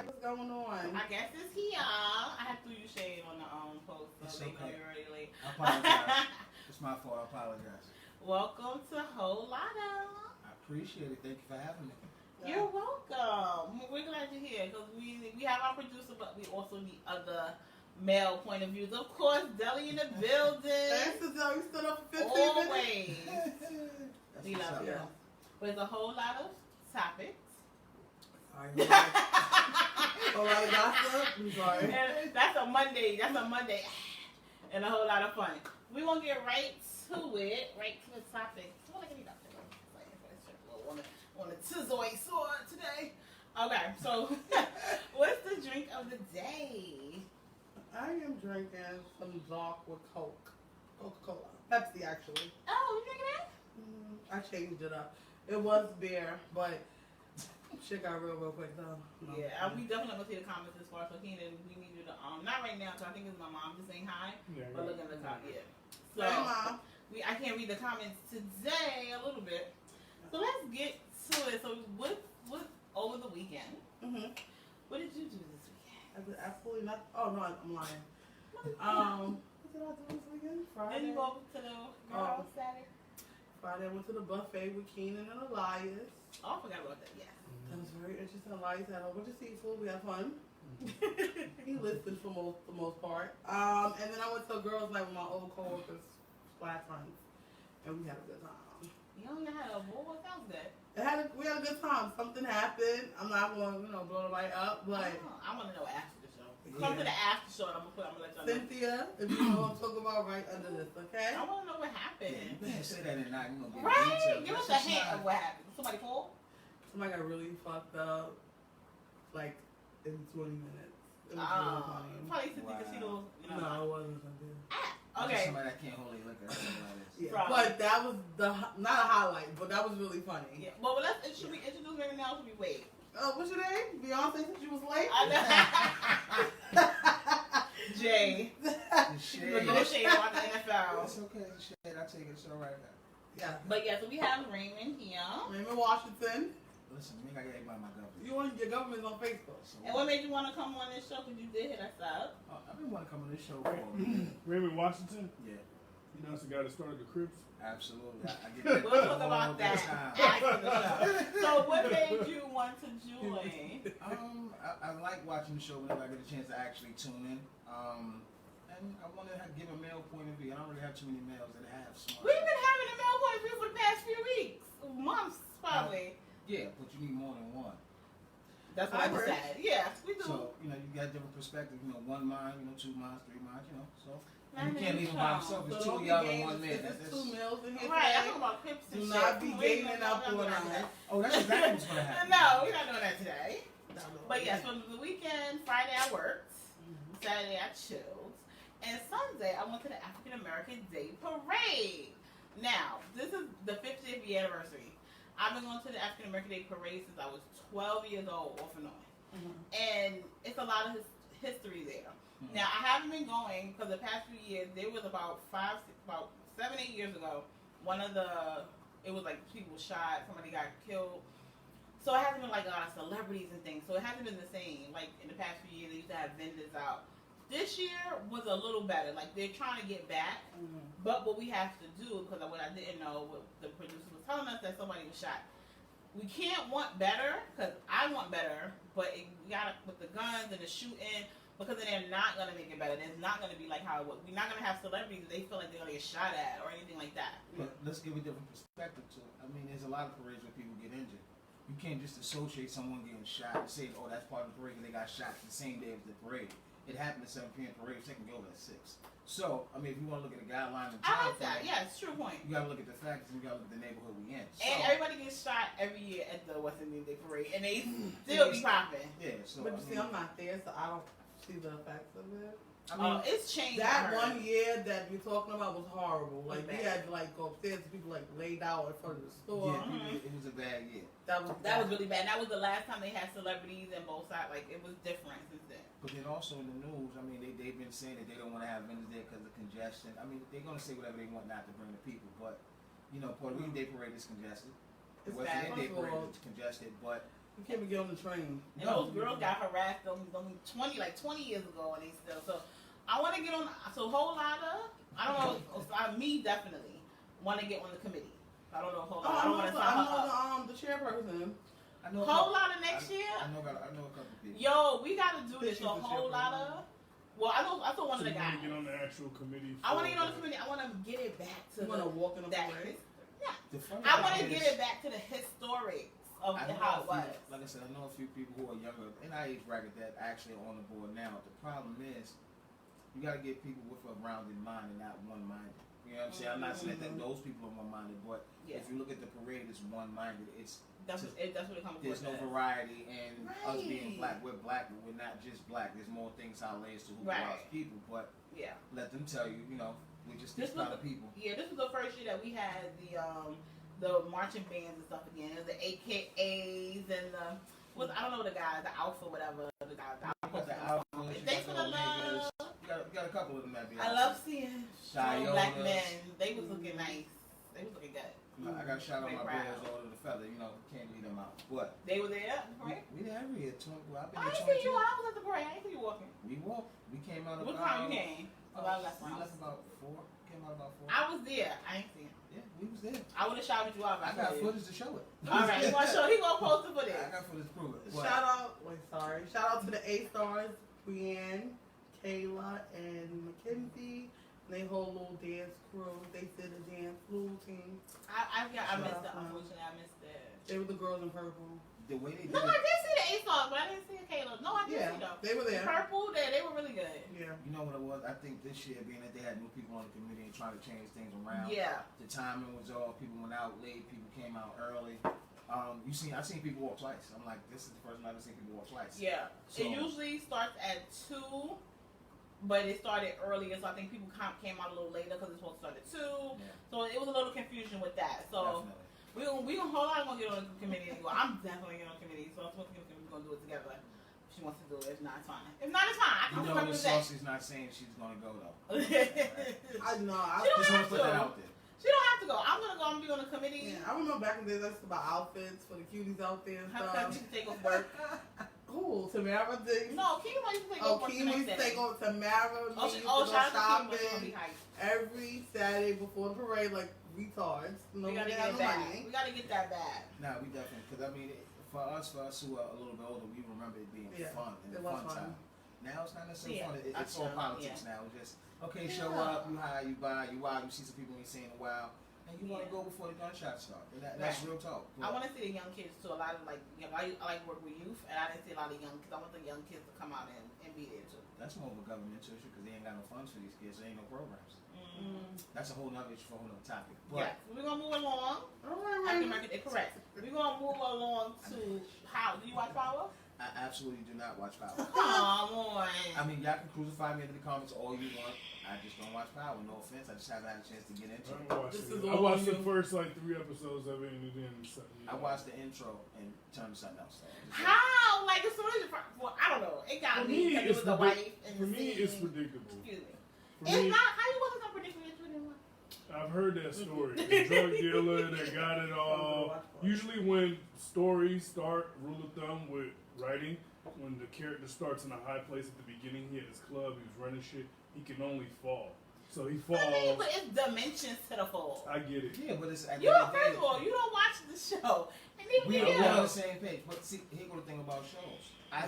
What's going on? I guess it's here. I had threw you shade on the post, so It's they know okay. you're already late. I apologize. It's my fault. I apologize. Welcome to Whole Lotta. I appreciate it. Thank you for having me. You're welcome. We're glad you're here because we have our producer, but we also need other male point of views. Of course, Deli in the building. Thanks to Zoe, stood up for 15 minutes. Always. That's We what's love up. you. With a whole lot of topics. Sorry. A lot of gossip. I'm sorry. And that's a Monday. That's a Monday. And a whole lot of fun. We won't get right to it. Right to the topic. On a Tizoy sword today. Okay, so what's the drink of the day? I am drinking some Zark with Coke. Coca-Cola. Pepsi, actually. Oh, you drinking that? I changed it up. It was beer, but shit got real quick, though. No. Yeah, we definitely gonna see the comments as far as Keenan. We need you to not right now, because I think it's my mom just saying hi. Yeah, But look in the top, yeah. So Hey, Mom. I can't read the comments today a little bit. So let's get to it. So what over the weekend? Mm-hmm. What did you do this weekend? I did absolutely nothing. Oh, no, I'm lying. What did I do this weekend? Friday. Then you go over to the girl Saturday. Friday, I went to the buffet with Keenan and Elias. Oh, I forgot about that. Yeah. That was very interesting. Elias had a whole bunch of seafood. We had fun. He listened for the most part. And then I went to a girls' night with my old coworkers, last friends, and we had a good time. You only had a bowl. What sounds good? We had a good time. Something happened. I'm not going to blow nobody up, but I want to know after the show. Yeah. Come to the after show, and I'm gonna let y'all know. Cynthia, if you know what I'm talking about, right under this, okay? I want to know what Yeah, happened. you can't say that and not, you know, get Right? details. Give us That's a just hint not- of what happened. Somebody called? Somebody got really fucked up, like in 20 minutes. It was really funny. Probably Cynthia because she knows. No, it wasn't something. That's Okay. somebody that can't hold their liquor. That's what that is. Yeah, Right. but that was not a highlight, but that was really funny. Yeah. Well, should we introduce maybe now? Should we wait? What's your name? Beyonce said you was late. I know. Jay. The shade. Negotiating about the NFL. It's okay. It's shade. I take it. It's all right. Yeah. But yeah, so we have Raymond here. Raymond Washington. Listen, you ain't got to get by my government. You on your government's on Facebook. So, And what made you want to come on this show? Because you did hit us up. I've been wanting to come on this show for a minute. Raymond Washington, Yeah, you know, it's the guy that started the Crips. absolutely. I get that We'll talk all about the that time. after the show. So what made you want to join? I like watching the show whenever I get a chance to actually tune in. And I want to give a male point of view. I don't really have too many males that have smart. We've been having a male point of view for the past few weeks, months probably. Yeah, but you need more than one. That's what I I decided. Yeah, we do. So, you got different perspectives. One mind, two minds, three minds, So, My you can't name leave is him by Sean. himself. It's So two don't of be y'all gay. in 1 minute. There's 2 males in here Right, I'm today. talking about Crips and Do shit. not be We gaining ain't up gonna on do us. that. Oh, that's exactly what's going to happen. No, we're not doing that today. But yes, from the weekend, Friday I worked, Saturday I chilled, and Sunday I went to the African American Day Parade. Now, this is the 50th year anniversary. I've been going to the African American Day Parade since I was 12 years old, off and on. And it's a lot of history there. Now, I haven't been going because the past few years, there was about 7, 8 years ago, it was like people were shot, somebody got killed. So it hasn't been like a lot of celebrities and things. So it hasn't been the same. Like in the past few years, they used to have vendors out. This year was a little better. Like they're trying to get back. But what we have to do, because what I didn't know, what the producer was telling us that somebody was shot. We can't want better, because I want better, but we got to, with the guns and the shooting, because then they're not going to make it better. It's not going to be like how it was. We're not going to have celebrities that they feel like they're going to get shot at or anything like that. But let's give a different perspective to it. I mean, there's a lot of parades where people get injured. You can't just associate someone getting shot and say, oh, that's part of the parade and they got shot the same day as the parade. It happened at 7 p.m. parade, so they can go at 6. So, I mean, if you want to look at a guideline and I like that. Yeah, it's a true point. you got to look at the facts and you got to look at the neighborhood we in. So, And everybody gets shot every year at the West Indian Day Parade, and they still be popping. yeah, so But you I see, mean, I'm not there, so I don't see the effects of it. I mean, It's changed. That I heard. 1 year that you're talking about was horrible. Like, we Bad. had to, like, go upstairs to people, like, laid out in front of the store. yeah, it was a bad year. That was really bad. That was the last time they had celebrities and both sides. Like, it was different since then. But then also in the news, I mean, they've been saying that they don't want to have vendors there because of congestion. I mean, they're going to say whatever they want not to bring the people. But, Puerto Rican Day Parade is congested. The It's West bad. Indian Day First of Parade all, is congested. But, You can't even get on the train. And those girls got harassed only 20 years ago, and they still. So I want to get on. So a whole lot of. I don't know. Me definitely want to get on the committee. I don't know. Whole lot. I don't want to sign her up. The chairperson. I know Whole lot of next year. I know a couple people. Yo, we gotta do this. A whole lot of. Well, I know one of the you guys. want to get on the actual committee? I want to get on the committee. I want to get it back to. You want to walk in the that. parade? Yeah. The I want to get it back to the historics of how it was. Like I said, I know a few people who are younger in our age bracket that actually are on the board now. The problem is, you got to get people with a rounded mind and not one-minded. You know what I'm saying? I'm not saying that those people are one-minded, but if you look at the parade, it's one-minded. That's what it comes with. There's no variety, and us being black, we're black, but we're not just black. There's more things out layers to who we are as people, but let them tell you, we're just this kind of people. Yeah, this was the first year that we had the marching bands and stuff again. It was the AKAs and I don't know the guys, the Alpha, whatever. The guys, the Alpha. Thanks for the love. You got a couple of them that be. I love seeing Shyotas. black men. They was looking nice. They was looking good. I got to shout out my brothers all of the feather. Can't leave them out. What? They were there. Right? We there every year. I've been I here didn't see you. I was at the parade. I didn't see you walking. We walked. We came out What about. time you came? We left about 4. Came out about 4. I was there. I ain't see him. Yeah, we was there. I would have shouted you out. I got footage to show it. All right, he gonna post it for this. I got footage to prove it. What? Shout out to the A-stars, Brienne, Kayla, and Mackenzie. They whole little dance crew. They did a dance little team. I missed it. Unfortunately, I missed it. They were the girls in purple. The way they did No, I did see the A-stars, but I didn't see the Kayla. No, I didn't see them. They were there. Purple, they were really good. Yeah. You know what it was? I think this year, being that they had new people on the committee and trying to change things around. Yeah. The timing was off. People went out late. People came out early. I've seen people walk twice. I'm like, this is the first time I've ever seen people walk twice. Yeah. So, it usually starts at 2, but it started earlier, so I think people came out a little later because it's supposed to start at 2. Yeah. So it was a little confusion with that. So definitely. we gonna hold on. Gonna get on the committee anymore. I'm definitely getting on the committee. So I'm supposed to we're gonna do it together. If she wants to do it. If not, it's fine. If not, it's fine. I can Miss Saucy's not saying she's gonna go though. I know. I She don't just want have to put that to. out there. She don't have to go. I'm gonna go and be on the committee. Yeah, I remember back in the days, that's about outfits for the cuties out there and How come stuff. she can take off work? Who? Tamara did. No, Kima used to take off work. Kima used to take on Tamara. Oh, Me used to shout go out to Kima. She's gonna shopping be hyped. every Saturday before the parade, like retards. No, We gotta they get have it no back. money. We gotta get that back. Nah, we definitely. Because I mean, for us who are a little bit older, we remember it being fun and it a was fun time. Now it's not necessarily fun. It's that's all true. politics now. It's just show up, you high, you buy, you wild, you see some people you ain't seen in a while, and you want to go before the gunshots start. And that's real talk. I want to see the young kids too. A lot of I like work with youth, and I didn't see a lot of young kids. I want the young kids to come out and be there too. That's more of a governmental issue because they ain't got no funds for these kids. There ain't no programs. Mm-hmm. That's a whole nother issue for a whole nother topic. Yeah, we're gonna move along. Alright. Correct. We're gonna move along to Power. Do you watch Power? I absolutely do not watch Power. Come on. I mean, y'all can crucify me in the comments all you want. I just don't watch Power. No offense. I just haven't had a chance to get into it. I watched the first 3 episodes of it, and then something. I watched the intro and turned to something else. So How? Like as soon as I don't know. It got me because it was the wife and for the me, scene. it's predictable. Excuse me. For It's me, not. How you wasn't so predictable? I've heard that story. The drug dealer that got it all. Usually, when stories start, rule of thumb with writing, when the character starts in a high place at the beginning, he had his club, he was running shit, he can only fall. So he falls. I mean, but it's dimensions to the fall. I get it. yeah, but it's First of all, you don't watch the show. And we even are on the same page. But see, here's the thing about shows. I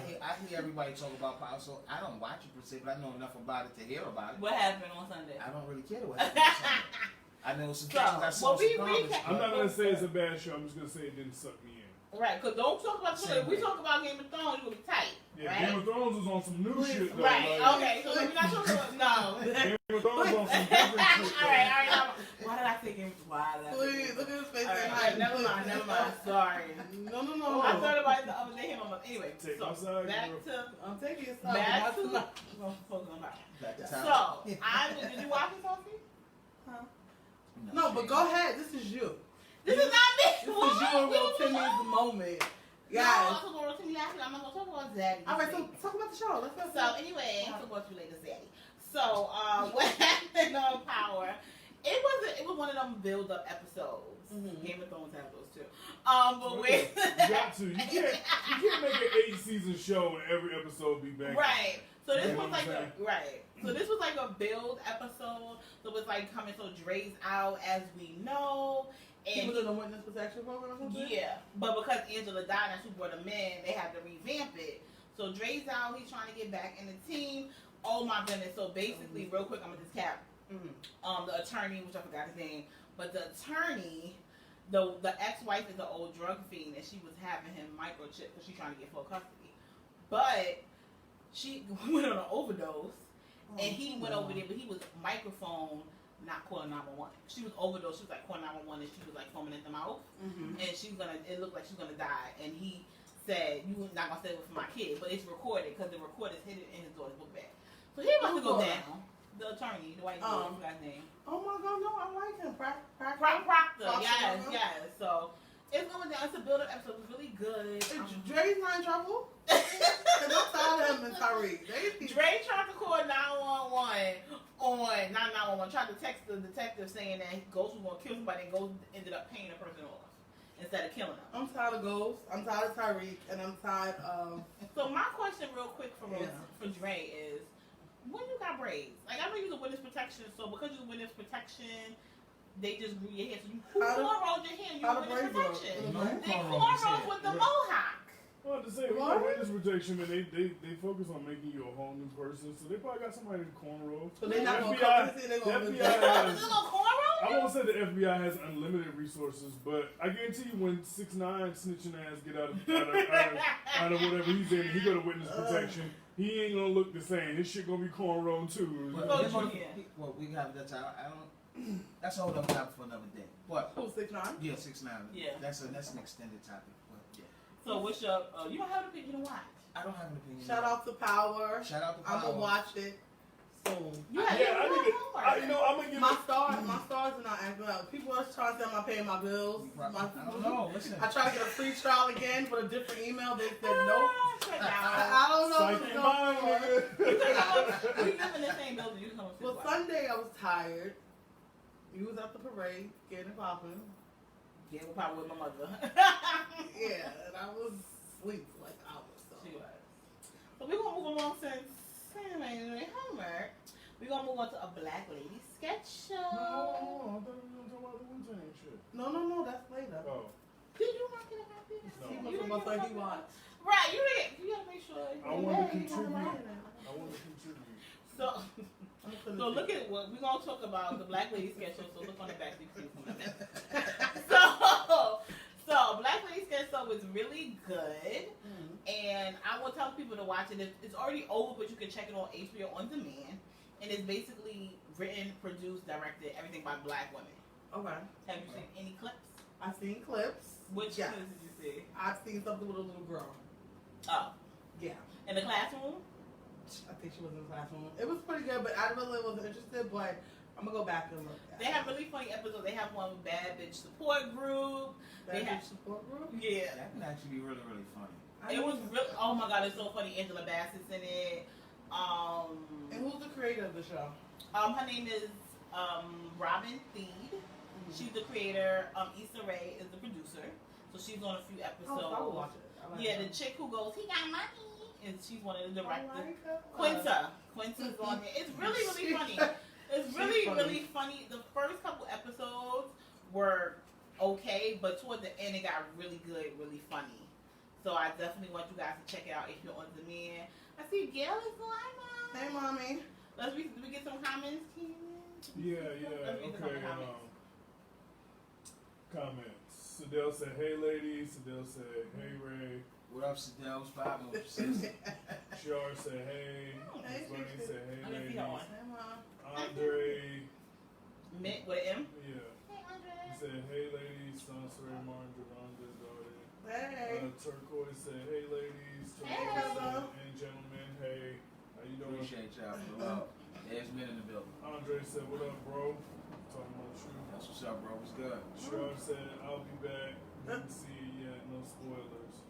hear everybody talk about Power, so I don't watch it per se, but I know enough about it to hear about it. What happened on Sunday? I don't really care what happens on Sunday. I know some things I saw some comments. I'm not going to say it's a bad show, I'm just going to say it didn't suck me in. Right, because don't talk about the show. If we talk about Game of Thrones, you're going to be tight. Yeah, right? Game of Thrones was on some new shit though. Right, like, okay, so we're not talking about, no. Game of Thrones on some different shit. All right. Why did I say Game of Thrones? Please, look at his face. All right, never mind. Sorry. No. I thought about it the other day. Anyway, Take so my side, back girl. to I'm taking your side. back to. Not We're focusing on that. Back to So, town. did you watch it, Sophie? No, but go ahead. This is you. This is not me. This is your real Timmy's moment. No, Guys. I'm talking about Timmy last week. I'm not gonna talk about Zaddy. All right, so talk about the show. Let's go. So anyway, I'll talk about you later, Zaddy. So what happened on Power It was one of them build-up episodes. Mhm. Game of Thrones have those too. But wait. You got to. You can't make an 8-season show and every episode be banging. Right. So this You know was what like I'm right. So this was like a build episode. So it was like coming. So Dre's out, as we know, He and was in a witness protection program or something? yeah. But because Angela died, that's who brought him in. They had to revamp it. So Dre's out. He's trying to get back in the team. Oh my goodness. So basically, real quick, I'm gonna just cap. The attorney, which I forgot his name, but the attorney, the ex-wife is an old drug fiend, and she was having him microchip because she's trying to get full custody. But she went on an overdose, and he went over there, but he was microphone, not calling 911. She was overdose. She was like calling 911, and she was like foaming at the mouth, and it looked like she's gonna die. And he said, "You not gonna say it for my kid," but it's recorded because the record is hidden in his daughter's book bag. So he about to go down. The attorney, the white dude, I forgot his name. Oh my god, no, I like him. Proctor. Proctor, yes. So it's going down. It's a build-up episode. It's really good. Dre's not in trouble? Because I'm tired of him and Tyreek. Dre tried to call 911 on 911. Tried to text the detective saying that Ghost was going to kill somebody, and Ghost ended up paying the person off instead of killing them. I'm tired of Ghost. I'm tired of Tyreek. And I'm tired of... So my question real quick for Dre is, when you got braids? Like, I know you're the witness protection, so because you're the witness protection, they just grew your hair. So you cornrowed your hair, you're witness protection. They cornrowed with the mohawk. Well, to say, we got witness protection, and they focus on making you a whole new person, so they probably got somebody in cornrow. So they're not going to come and see they're going to I won't say the FBI has unlimited resources, but I guarantee you when 6ix9ine snitching ass get out of whatever he's in, he go to witness protection. He ain't gonna look the same. His shit gonna be cornrow too. Well, we have that time. I don't. That's a whole other topic for another day. What? Who, 6ix9ine? Yeah, 6ix9ine. Yeah. That's an extended topic. But yeah. So what's your? You don't have an opinion to watch. I don't have an opinion. Shout out to Power. Shout out to Power. I'm going to watch it soon. I'm gonna give my stars are not acting up. People are trying to say I'm not paying my bills. I don't know. Listen. I tried to get a free trial again with a different email. They said nope. I don't know what's going on. We live in the same building. You come up to Well, Sunday I was tired. You was at the parade, getting it popping. Yeah, we're probably with my mother. Yeah, and I was asleep for like hours. So. She was. So we're gonna move along since homework. We're gonna move on to a Black Lady sketch show. No, I thought we were gonna talk about the Wu-Tang shit. No, that's later. Oh. Did you not get a copy? No. He must have he watched. Right, you didn't. You gotta make sure. I want to contribute. So look at what we're gonna talk about the Black Lady sketch show. So look on the back, so you can see some of that. So Black Lady sketch show is really good, and I will tell people to watch it. It's already over, but you can check it on HBO on demand. And it's basically written, produced, directed, everything by Black women. Okay. Have you seen any clips? I've seen clips. Which clips did you see? I've seen something with a little girl. Oh. Yeah. In the classroom? I think she was in the classroom. It was pretty good, but I really wasn't interested, but I'm going to go back and look at it. They have really funny episodes. They have one with Bad Bitch Support Group. Bad Bitch Support Group? Yeah. That can actually be really, really funny. It was really, oh my God, it's so funny. Angela Bassett's in it. And who's the creator of the show? Her name is Robin Thede. She's the creator. Issa Rae is the producer. So she's on a few episodes. I will watch it. The chick who goes, he got money, and she's one of the directors. Quinta. Quinta's on there. It's really, really funny. It's really, really funny. The first couple episodes were okay, but toward the end it got really good, really funny. So I definitely want you guys to check it out if you're on demand. I see Gail is live. Hey, mommy. Did we get some comments, Keelan? Yeah. Let's read Okay. Comments. Sadell said, "Hey, ladies." Sadell said, "Hey, Ray." What up, Sadell? What's poppin' with you, sis? Shar said, "Hey." Hey, Bunny said, "Hey, I didn't see ladies." that one. Hey, mom. Andre. Mint with an M? Yeah. Hey, Andre. He said, "Hey, ladies." Sansory Martin, Javonda, daughter. Hey. Turquoise said, "Hey, ladies." Hey, Turquoise brother. said, "And gentlemen, hey, how you doing?" Appreciate y'all. Bro. There's men in the building. Andre said, "What up, bro?" Talking about you. That's what's up, bro. What's good? Shar said, "I'll be back. Didn't see it yet. No spoilers."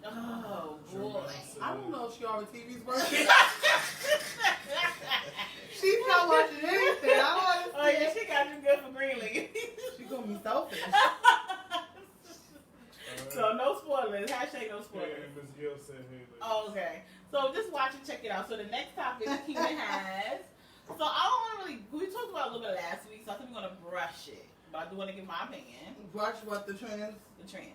Oh, Jermaine boy. said, I don't know if she already TV's working. She's not watching anything. I don't understand. Oh yeah, she got you good for Greenleaf. She gonna be selfish. So no spoilers. Hashtag no Yeah, spoilers. and Ms. Gail said, hey, ladies. Oh, okay. So just watch and check it out. So the next topic Keena has. So I don't want to really. We talked about it a little bit last week, so I think we're gonna brush it. But I do want to give my opinion. Brush what the trans? The trans.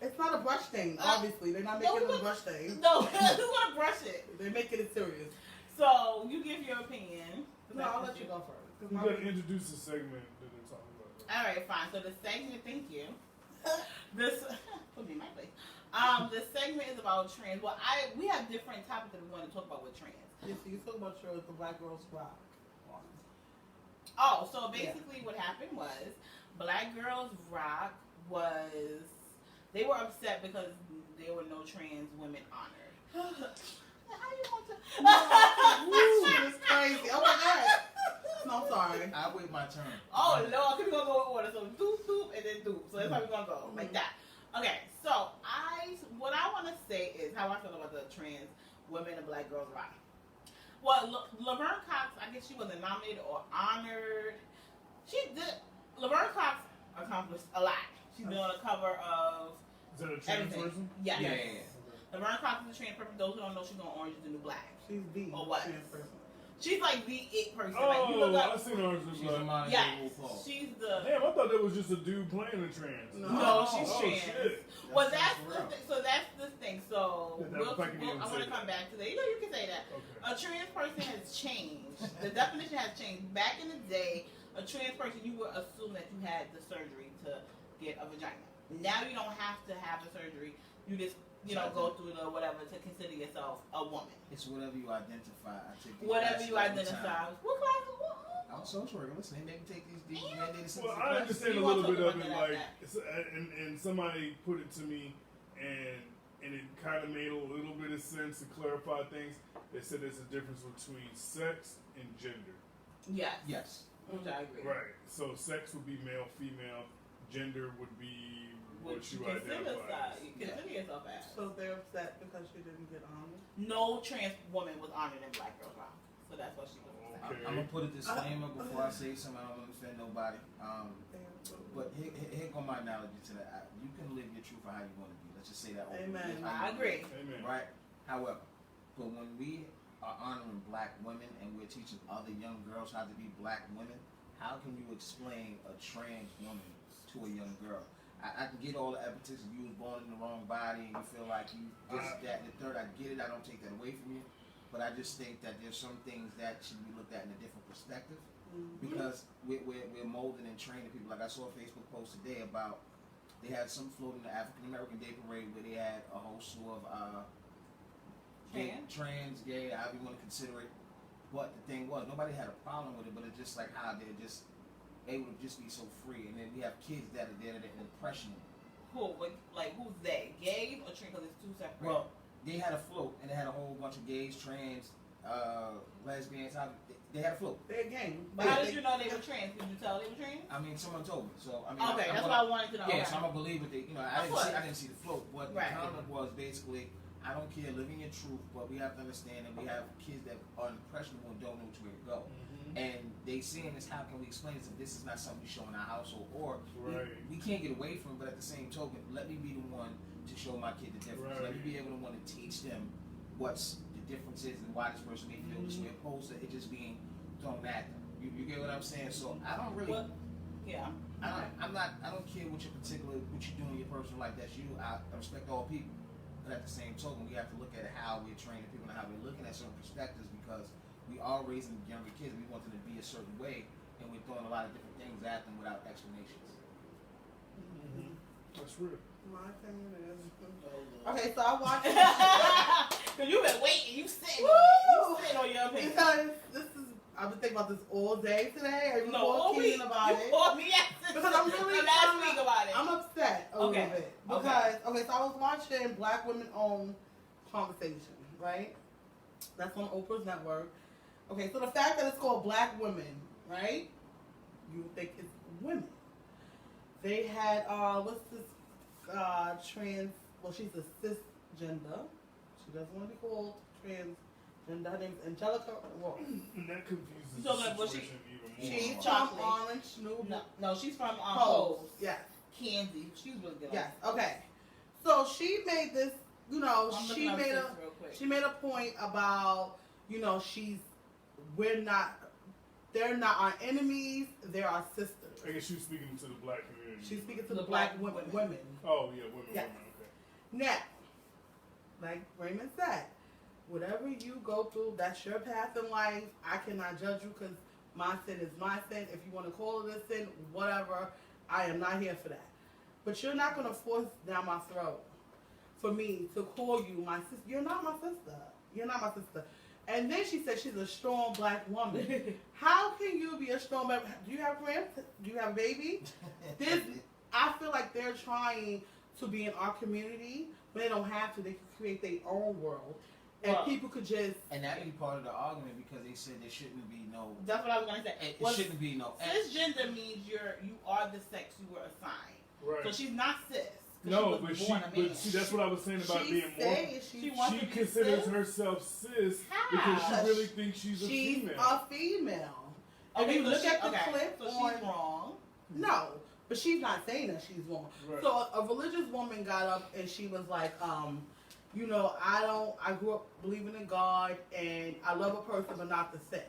It's not a brush thing. Obviously, they're not making it a brush thing. No, we want to brush it. They're making it serious. So you give your opinion. No, I'll let you go first. 'Cause You my- gotta introduce the segment that they're talking about. All right, fine. So the segment. Thank you. This put me in my place. The segment is about trans. Well, we have different topics that we want to talk about with trans. Yeah, so you talk about the Black Girls Rock one. Oh, so basically what happened was Black Girls Rock was they were upset because there were no trans women honored. How you want to? Ooh, it's crazy. Oh my god. No, I'm sorry. I wait my turn. Oh Lord, we're gonna go in order. So doop and then doop. So that's how we're gonna go like that. Okay, so what I want to say is how I feel about the trans women and Black Girls Rock. Well, Laverne Cox, I guess she wasn't nominated or honored. Laverne Cox accomplished a lot. She's been on the cover of Is that a trans everything. person? Yeah. Yeah. Laverne Cox is a trans person. Those who don't know, she's on Orange is the New Black. She's the Or what? trans person. She's like the it person. Like, you Oh, look I up, seen Orange is She's the a Black. modern yes, day RuPaul. she's the. Damn, I thought that was just a dude playing a trans. No, she's Oh, trans. shit. Well, that's for the real. thing. So that's the thing. So Yeah, that was back in the I want to day. come back to that. You can say that. Okay. A trans person has changed. The definition has changed. Back in the day, a trans person, you would assume that you had the surgery to get a vagina. Now you don't have to have the surgery. You just, go through the whatever to consider yourself a woman. It's whatever you identify. I take these Whatever classes you all the identify. time. What class is what? I'm a social worker. Listen, they make me take these mandated Well, classes. I understand You a want little to bit talk of it, about like, that. and somebody put it to me, and it kind of made a little bit of sense to clarify things. They said there's a difference between sex and gender. Yes. Yes. Which I agree. Right. So sex would be male, female. Gender would be what you identify as. You consider yourself as. So they're upset because she didn't get honored. No trans woman was honored in Black Girls Rock. So that's what she was upset. Okay. I'm gonna put a disclaimer before I say something. I don't want to offend nobody. But here go my analogy to that. You can live your truth for how you want to be. Let's just say that. openly. Amen. How I you agree. Amen. Right? However, but when we are honoring black women and we're teaching other young girls how to be black women, how can you explain a trans woman to a young girl? I can get all the evidence of you was born in the wrong body and you feel like you this, that, and the third. I get it. I don't take that away from you. But I just think that there's some things that should be looked at in a different perspective. Because we're molding and training people. Like I saw a Facebook post today about they had some floating the African American Day Parade where they had a whole slew of trans, gay, however you want to consider it. But the thing was, nobody had a problem with it, but it's just like how they're just able to just be so free. And then we have kids that are there that are impressionable. Who? Like, who's they? Gays or trans? Because it's two separate. Well, they had a float and they had a whole bunch of gays, trans, lesbians. They had a float. They're game. But how did you know they were trans? Could you tell they were trans? I mean, someone told me. So I mean, Okay, I'm that's gonna- what I wanted to know. Yeah, Okay. so I'm gonna believe it. I didn't see the float. What Right. the comment was basically, I don't care, living your truth, but we have to understand that we have kids that are impressionable and don't know which way to go. And they seeing this, how can we explain this if this is not something we show in our household? Or Right. we can't get away from it, but at the same token, let me be the one to show my kid the difference. Let me be able to want to teach them what's the difference is and why this person may feel this way, opposed to it just being thrown at them. You get what I'm saying? So I don't really. Yeah. I don't care what you're doing in your personal life. That's you. I respect all people, but at the same token, we have to look at how we're training people and how we're looking at certain perspectives because we are raising younger kids. We want them to be a certain way, and we're throwing a lot of different things at them without explanations. That's real. My opinion is. Okay, so I watched. Cause you've been waiting. You sitting on it. You sitting on your opinion. Because this is. I've been thinking about this all day today. I've been all week. about You it. called me yesterday. Because I'm really last week about it. I'm upset a little bit. Because, so I was watching Black Women Own Conversation, right? That's on Oprah's network. Okay, so the fact that it's called Black Women, right? You would think it's women. They had, what's this trans, well, she's a cisgender. She doesn't want to be called and her name's Angelica Ross. And that confuses So, the like, was she- situation even more. She's from Chocolate. Orange, New No, she's from Pose. Pose. Yes, Candy. She's really good. yes. Okay. So she made this. You know, I'm she looking up made this a real quick. she made a point about, you know, they're not our enemies, they're our sisters. I guess she was speaking to the black community. She's speaking to The the black black women. women. Oh yeah, women, Yes. women. Okay. Now, like Raymond said, whatever you go through, that's your path in life. I cannot judge you because my sin is my sin. If you want to call it a sin, whatever, I am not here for that. But you're not going to force down my throat for me to call you my sister. You're not my sister. You're not my sister. And then she said she's a strong black woman. How can you be a strong black? Do you have friends? Do you have a baby? This, I feel like they're trying to be in our community, but they don't have to. They can create their own world, and Well, people could just. And that be part of the argument because they said there shouldn't be no. That's what I was gonna say. It Well, shouldn't be no. cisgender means you are the sex you were assigned. Right. So she's not cis. 'cause No, she but was she, born a man. but see, that's what I was saying about She being more. says She she wants She to be considers cis? herself cis How? because she really thinks she's a she's female. a female. If Okay, you so look she- at the okay, clip so on, she's wrong. no, but she's not saying that she's wrong. Right. So a religious woman got up and she was like, you know, I grew up believing in God and I love a person but not the same.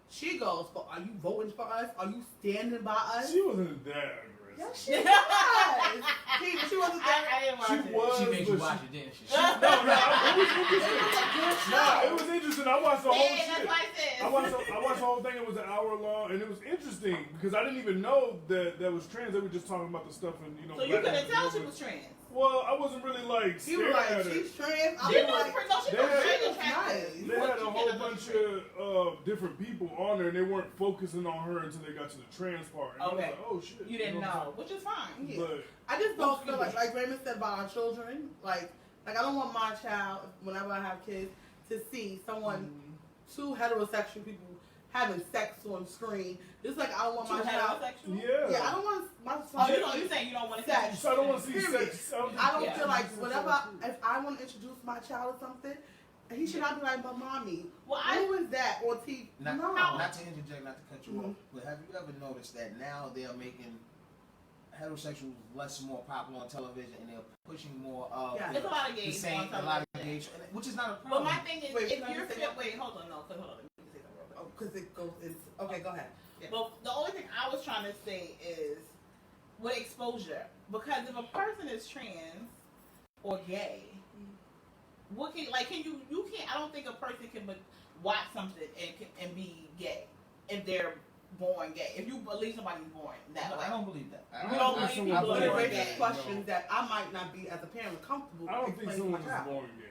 She goes, but are you voting for us? Are you standing by us? She wasn't that aggressive. Yes, she was. She wasn't that. I didn't watch She it. was. She made you but watch she- it, didn't she? It was interesting. I watched the whole Yeah, that's shit. why I said. I watched the whole thing. It was an hour long, and it was interesting because I didn't even know that was trans. They were just talking about the stuff and So you black couldn't tell she women. was trans. Well, I wasn't really like She staring was like, at her. she's trans. She I'm was like, no, she they was had- very She was attractive. nice. They had a You whole can't bunch understand. of different people on there, and they weren't focusing on her until they got to the trans part. And I was Okay. like, oh shit. You didn't what I'm know, which is fine. Yeah. saying? But I just don't feel like Raymond said about our children, like I don't want my child, whenever I have kids, to see someone, two heterosexual people having sex on screen. Just like I don't want my Two child. heterosexual? yeah. Yeah, I don't want my Oh, child. you saying you don't want to Sex. So I don't want to see Period. sex. I don't Yeah. feel like whenever if I want to introduce my child to something, he should not be like, but mommy, Well, who is that on TV? Not, No. not to interject, not to cut you Mhm. off, but have you ever noticed that now they're making heterosexuals less and more popular on television, and they're pushing more of Yeah. It's a lot of the gays same, on a lot of television. gays, which is not a But problem. my thing is, Wait, if can I you're say fit, that? wait, hold on, no, hold on, let me say that real quick. Because it goes into. Okay, go ahead. But the only thing I was trying to say is with exposure, because if a person is trans or gay, what can you can't? I don't think a person can watch something and be gay if they're born gay. If you believe somebody's born that way, I don't believe that. You don't think believe someone people But are it born raises gay. questions that I might not be as a parent comfortable. I don't think explaining someone to is my child. born gay.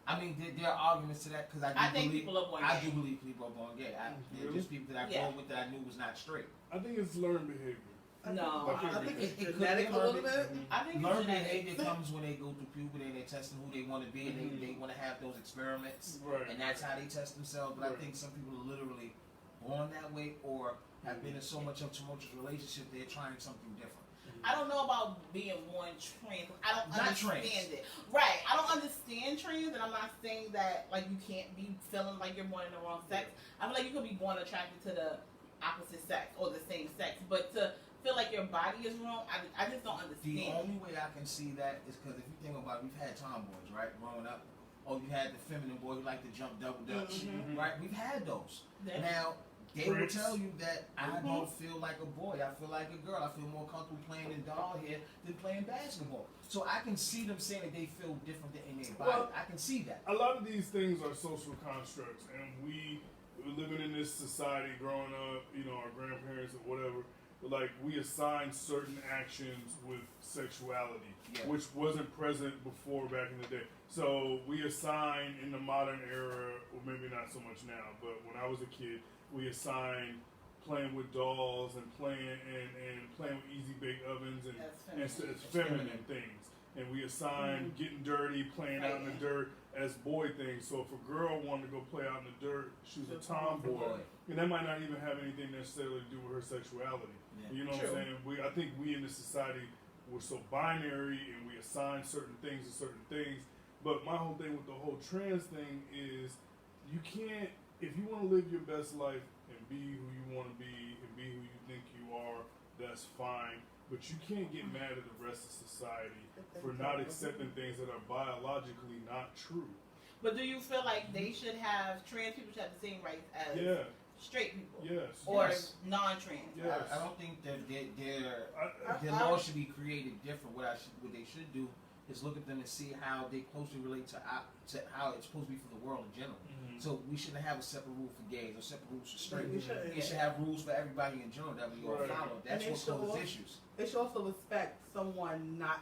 I mean, there are arguments to that because I think believe, people are born I gay. do believe people are born gay. They're Really? just people that I grew up with that I knew was not straight. I think it's learned behavior. No, I think it's It could genetic be a little learned. bit. I think it's Learned genetic. behavior comes when they go through puberty and they're testing who they want to be, and they want to have those experiments, Right. and that's how they test themselves. But I Right. think some people are literally born that way or have been in so much of a tumultuous relationship they're trying something different. I don't know about being one trans. I don't Not understand trans. it. Right. I don't understand trans, and I'm not saying that like you can't be feeling like you're born in the wrong sex. I feel like you could be born attracted to the opposite sex or the same sex, but to feel like your body is wrong, I just don't The understand. only way I can see that is because if you think about it, we've had tomboys, right, growing up. Oh, you had the feminine boy who liked to jump double dutch, Mhm. right? We've had those. Yeah. Now, they will Prince. tell you that I Mhm. don't feel like a boy. I feel like a girl. I feel more comfortable playing in doll hair than playing basketball. So I can see them saying that they feel different in their body. Well, I can see that. A lot of these things are social constructs, and we living in this society, growing up, our grandparents or whatever, like we assign certain actions with sexuality, Yeah. which wasn't present before back in the day. So we assign in the modern era, or maybe not so much now, but when I was a kid, we assigned playing with dolls and playing with easy bake ovens and That's feminine. it's feminine things. And we assign getting dirty, playing out in the dirt as boy things. So if a girl wanted to go play out in the dirt, she was a tomboy. Boy. And that might not even have anything necessarily to do with her sexuality. Yeah. You know what I'm saying? I think we in this society, we're so binary and we assign certain things to certain things. But my whole thing with the whole trans thing is you can't, if you want to live your best life and be who you want to be and be who you think you are, that's fine. But you can't get mad at the rest of society for not accepting things that are biologically not true. But do you feel like they should have trans people should have the same rights as Yeah. straight people Yes. or Yes. non-trans? Yes. I don't think that I- their laws should be created different. What they should do is look at them and see how they closely relate to how it's supposed to be for the world in general. Mhm. So we shouldn't have a separate rule for gays or separate rules for straight. We should. We should have rules for everybody in general that we all Right. follow. That's And what they should causes all- issues. They should also respect someone not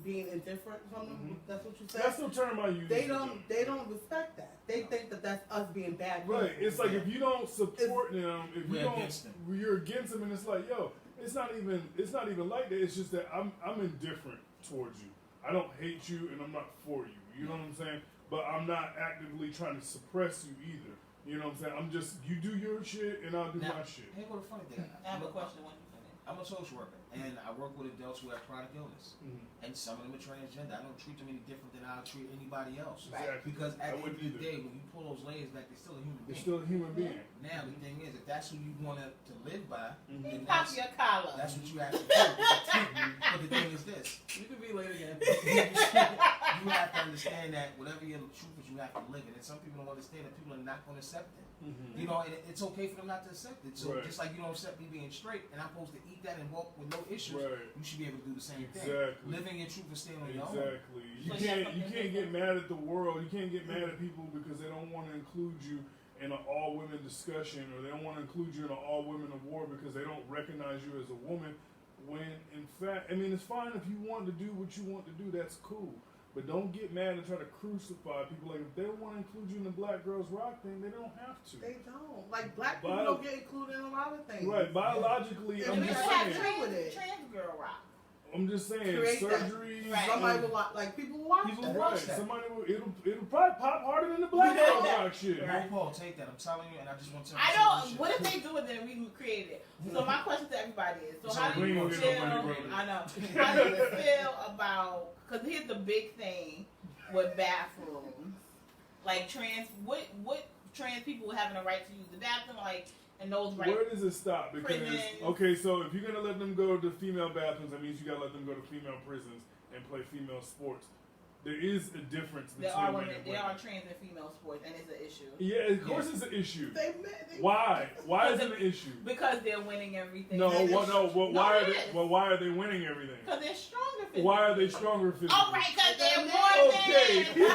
being indifferent from them. Mhm. That's what you said. That's the term I use. They don't respect that. They think that that's us being bad people. Right. It's like if you don't support them, if you We're don't, against them. you're against them, and it's like, yo, it's not even like that. It's just that I'm indifferent towards you. I don't hate you, and I'm not for you. You know what I'm saying? But I'm not actively trying to suppress you either. You know what I'm saying? I'm just, you do your shit, and I'll do Now, my shit. Hey, what a funny thing. I have a question. When you finish. I'm a social worker, and I work with adults who have chronic illness. Mhm. And some of them are transgender. I don't treat them any different than I treat anybody else. Exactly. Because I at the end wouldn't of the either. day, when you pull those layers back, they're still a human They're being. still a human being. Now the thing is, if that's who you want to live by, Mhm. then Pop that's your collar. what you have to do. But the thing is this: You could be late again. you have to understand that whatever your truth is, you have to live it. And some people don't understand that people are not going to accept it. Mhm. You know, and it's okay for them not to accept it. So Right. just like you don't accept me being straight, and I'm supposed to eat that and walk with no issues, Right. you should be able to do the same thing. Exactly. Living your truth and staying on your own. Exactly. You So can't get mad at the world. You can't get mad at people because they don't want to include you in an all women discussion, or they don't want to include you in an all women award because they don't recognize you as a woman. When in fact, I mean, it's fine if you want to do what you want to do. That's cool. But don't get mad and try to crucify people. Like, if they want to include you in the Black Girls Rock thing, they don't have to. They don't. Like, black people Bio- don't get included in a lot of things. Right, biologically, And I'm we just should have saying. trans with it. Trans girl rock. I'm just saying, Create that. surgery. Right. Somebody will watch, like, people will watch People that. right. watch that. Somebody will. It'll probably pop harder than the Black Girls Rock shit. No, Paul, take that. I'm telling you, and I just want to. I don't. What if they do it then we create it? So my question to everybody is: so It's how like do you we ain't feel? gonna get no money, bro. I know. How do you feel about? Because here's the big thing with bathrooms, like what trans people having a right to use the bathroom, like, and those rights. Where does it stop? Because Prisons. okay, so if you're gonna let them go to female bathrooms, that means you gotta let them go to female prisons and play female sports. There is a difference between There are men women, and there women. are trans and female sports, and it's an issue Yeah, of course it's an issue. They Why? Why is it an issue? because they're winning everything. No, That is- what? No, what? No, Why are it they? is. Well, why are they winning everything? Because they're stronger. Physically. Why are they stronger physically? Oh, right, because they're more Okay. men.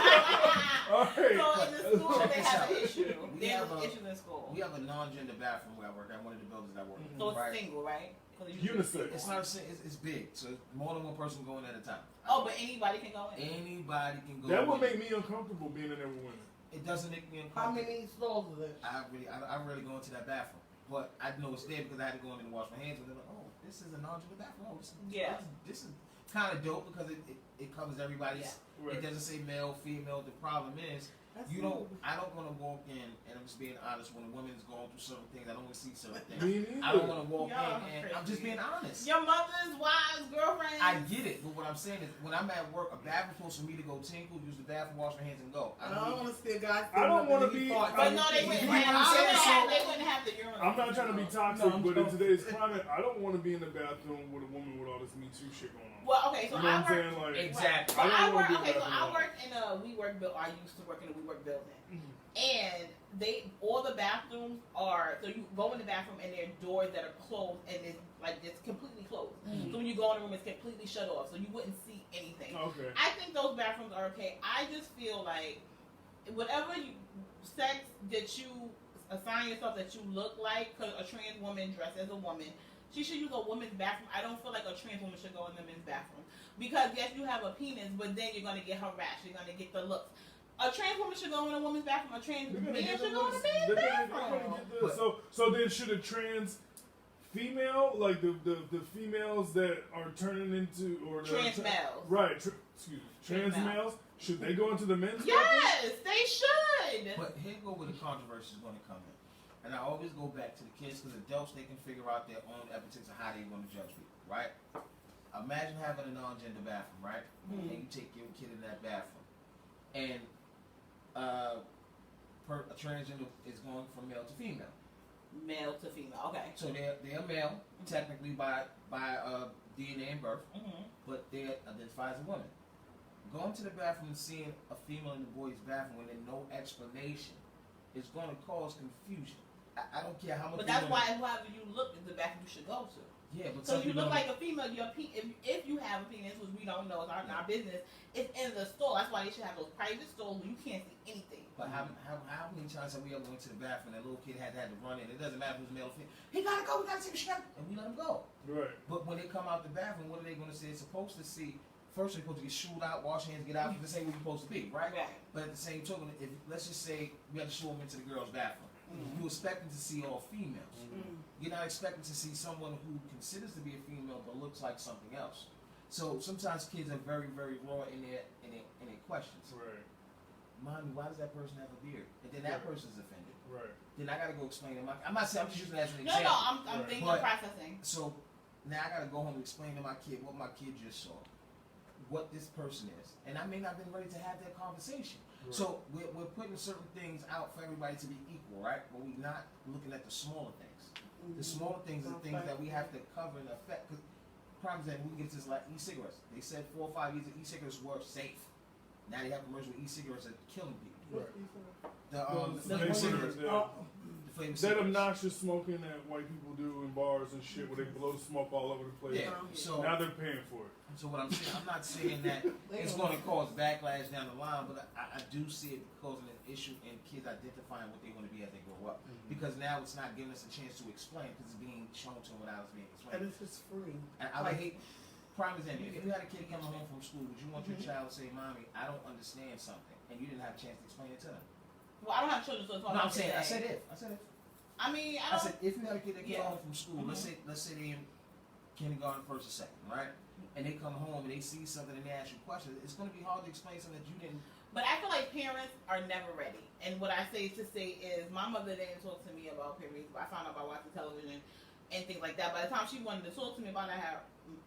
All right. So in the school, Check they this have out. an issue. We They have have a- issues in school. We have a non-gender bathroom where I work at one of the buildings I work in. So it's right? single, right? 'Cause it's Unisex. It's not a sin. It's big, so more than one person going at a time. Oh, but anybody can go in. Anybody can go. That would in. make me uncomfortable being in there with women. It doesn't make me How uncomfortable. many stalls is it? I really go into that bathroom, but I know it's there because I had to go in and wash my hands. And they're like, oh, this is a non-gender bathroom. Oh, Yeah. This is kind of dope because it covers everybody's. Yeah. Right. It doesn't say male, female. The problem is That's you not- don't. I don't want to walk in, and I'm just being honest. When a woman's going through certain things, I don't want to see certain things. Me neither. I don't want to walk Y'all in, and I'm just being honest. Your mother's wives, girlfriends. I get it, but what I'm saying is, when I'm at work, a bathroom supposed for me to go tinkle, use the bathroom, wash my hands, and go. I don't want to see a guy. I don't want wanna to be- But no, they wouldn't You know have. what I'm saying? They wouldn't have the urinal. I'm not trying to be toxic, No, I'm but in joking. today's climate, I don't want to be in the bathroom with a woman with all this Me Too shit going on. Well, okay, so You know I what I'm work. saying? Like, Exactly. So I don't I wanna work. be in Okay, the so I bathroom. work in a WeWork building. I used to work in a WeWork building, Mhm. and all the bathrooms are. So you go in the bathroom and there are doors that are closed and it's completely closed. Mhm. So when you go in the room, it's completely shut off, so you wouldn't see anything. Okay. I think those bathrooms are okay. I just feel like whatever sex that you assign yourself that you look like, because a trans woman dressed as a woman, she should use a woman's bathroom. I don't feel like a trans woman should go in the men's bathroom. Because yes, you have a penis, but then you're going to get harassed. You're going to get the looks. A trans woman should go in a woman's bathroom. A trans They're gonna man get should the go in a looks- man's they're gonna bathroom. get the- So then should a trans female, like the females that are turning into or that are Trans males. right? Excuse me, trans Trans males, should they go into the men's bathroom? Yes, they should. But here go where the controversy is going to come in. And I always go back to the kids because adults, they can figure out their own ethics of how they want to judge people, right? Imagine having a non-gender bathroom, right? And you take your kid in that bathroom. And a transgender is going from male to female. Male to female. Okay. So they're male technically by DNA and birth, but they identify as a woman. Going to the bathroom and seeing a female in the boy's bathroom and no explanation is going to cause confusion. I don't care how much. But that's why however you look is the bathroom you should go to. Yeah, but so you look like a female. If you have a penis, which we don't know, it's not our business. It's in the stall. That's why they should have those private stalls where you can't see anything. But how many times have we ever went to the bathroom and that little kid had to run in? It doesn't matter who's male or female. He gotta go. We gotta take a shot, and we let him go. Right. But when they come out the bathroom, what are they gonna say? It's supposed to see. First, they're supposed to get shooed out, wash hands, get out. The same way you're supposed to be, right? Right. But at the same token, if let's just say we had to show them into the girls' bathroom, you're expecting to see all females. You're not expecting to see someone who considers to be a female but looks like something else. So sometimes kids are very, very raw in their questions. Right. Mommy, why does that person have a beard? And then that person's offended. Right. Then I gotta go explain to them. I'm not saying I'm just using that as an No, example. I'm thinking of processing. So now I gotta go home and explain to my kid what my kid just saw, what this person is, and I may not have been ready to have that conversation. Right. So we're putting certain things out for everybody to be equal, right? But we're not looking at the smaller things. The smaller things are the things that we have to cover and affect. Because prime example, we can get to this like e-cigarettes. They said 4 or 5 years ago e-cigarettes were safe. Now they have commercials with e-cigarettes that are killing people. Right. The cigarettes. That obnoxious smoking that white people do in bars and shit where they blow smoke all over the place. Yeah. So now they're paying for it. So what I'm saying, I'm not saying that it's going to cause backlash down the line, but I do see it causing an issue in kids identifying what they want to be as they grow up. Because now it's not giving us a chance to explain because it's being shown to them without us being explained. And it's just free. And I would hate, prime example, if you had a kid coming home from school, would you want your child to say, Mommy, I don't understand something, and you didn't have a chance to explain it to them? Well, I don't have children, so it's No, I'm saying, I said if. I mean, I said, if you had a kid that came home from school, let's say they in kindergarten, first or second, right? And they come home and they see something and they ask you questions, it's going to be hard to explain something that you didn't. But I feel like parents are never ready. And what I say is, my mother didn't talk to me about periods, but I found out by watching television and things like that. By the time she wanted to talk to me about it, I had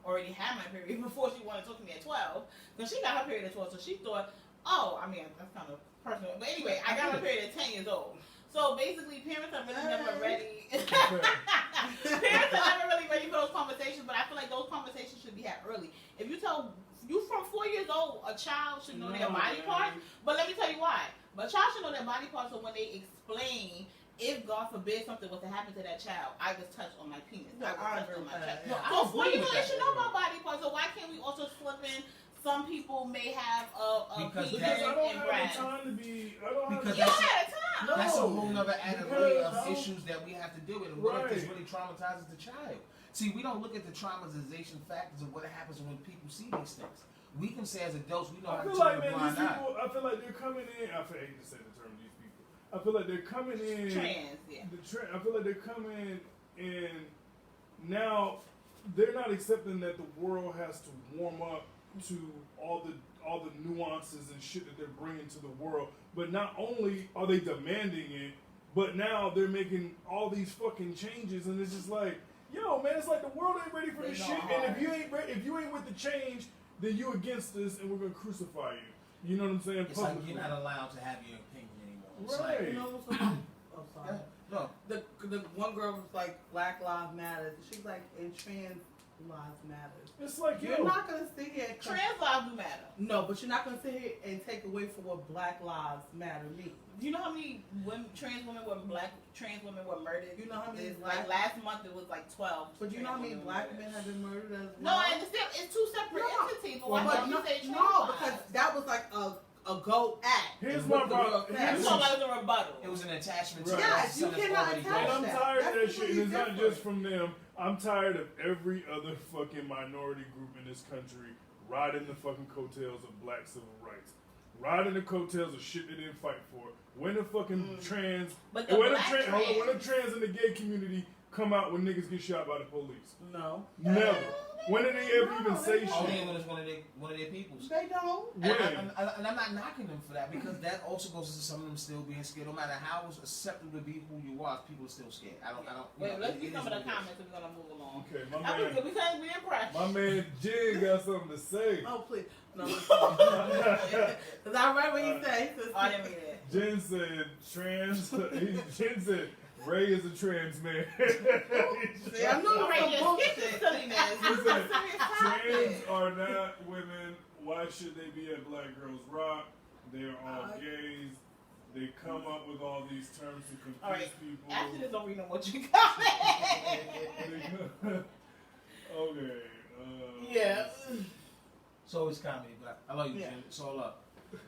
already had my period before she wanted to talk to me at 12. Because she got her period at 12, so she thought, oh, I mean, that's kind of personal. But anyway, I got my period at 10 years old. So basically, parents are really never ready. Parents are never really ready for those conversations, but I feel like those conversations should be had early. If you tell you from 4 years old, a child should know their body parts. But let me tell you why. But a child should know their body parts, so when they explain, if God forbid something was to happen to that child, I was touched on my penis. I was touched on my chest. So 4 years old, they should know about body parts. So why can't we also slip in? Some people may have a because penis I don't and have breast. the time to be. I don't have Because You don't have time. No. That's a whole nother added layer of Because- issues that we have to deal with. And what if Right. this really traumatizes the child? See, we don't look at the traumatization factors of what happens when people see these things. We can say as adults, we know how I to feel turn like, a man, blind these eye. people. I feel like they're coming in. I hate to say the term these people. I feel like they're coming in. Trans, yeah. I feel like they're coming in, and now they're not accepting that the world has to warm up to all the nuances and shit that they're bringing to the world. But not only are they demanding it, but now they're making all these fucking changes, and it's just like, yo, man, it's like the world ain't ready for this shit. And if you ain't with the change, then you against us, and we're gonna crucify you. You know what I'm saying? It's like you're not allowed to have your opinion anymore. It's Right. like, You know what's going Oh, sorry. no, The one girl was like, Black Lives Matter. She's like, and trans lives matter. It's like, You're yo, not gonna sit here. And Trans lives do matter. No, but you're not gonna sit here and take away from what Black Lives Matter means. Do you know how many trans women were murdered? You know how many It's black- like last month it was like 12. But you know how many trans women black murdered. men have been murdered as well? No, I understand. It's two separate entities. But why But don't you say trans no, lives? because that was like a go act. Here's is my what the problem. girl said. You talking about it was a rebuttal. it was an attachment to Right. Yes, you something that's cannot already attach and gone. I'm that. tired of That's that shit. And completely it's not different. just from them. I'm tired of every other fucking minority group in this country riding the fucking coattails of black civil rights. Riding the coattails of shit they didn't fight for. When the fucking trans, But the when black the trans, hold on, when trans- the trans and the gay community come out when niggas get shot by the police? No. Never. When did they ever even say Only shit? when it's one of their peoples. They don't. And, When? and I'm not knocking them for that because that also goes into some of them still being scared. No matter how acceptable to be who you are, people are still scared. I don't. you Wait, know, let's it see is some of what the it is. comments and we're gonna move along. Okay, That was good. We couldn't be impressed. my man Jen got something to say. Oh, please. No. Because I read what you say. Oh, I didn't read it. Jen said Jen said Ray is a trans man. See, I knew All right, some yes, bullshit. get your silliness. He This is a said, serious trans topic. are not women. Why should they be at Black Girls Rock? They're all gays. They come up with all these terms to confuse All right. people. After this, don't read no more you comment. Okay. Yeah. So it's comedy, but I love you, Yeah. Jen. It's all up.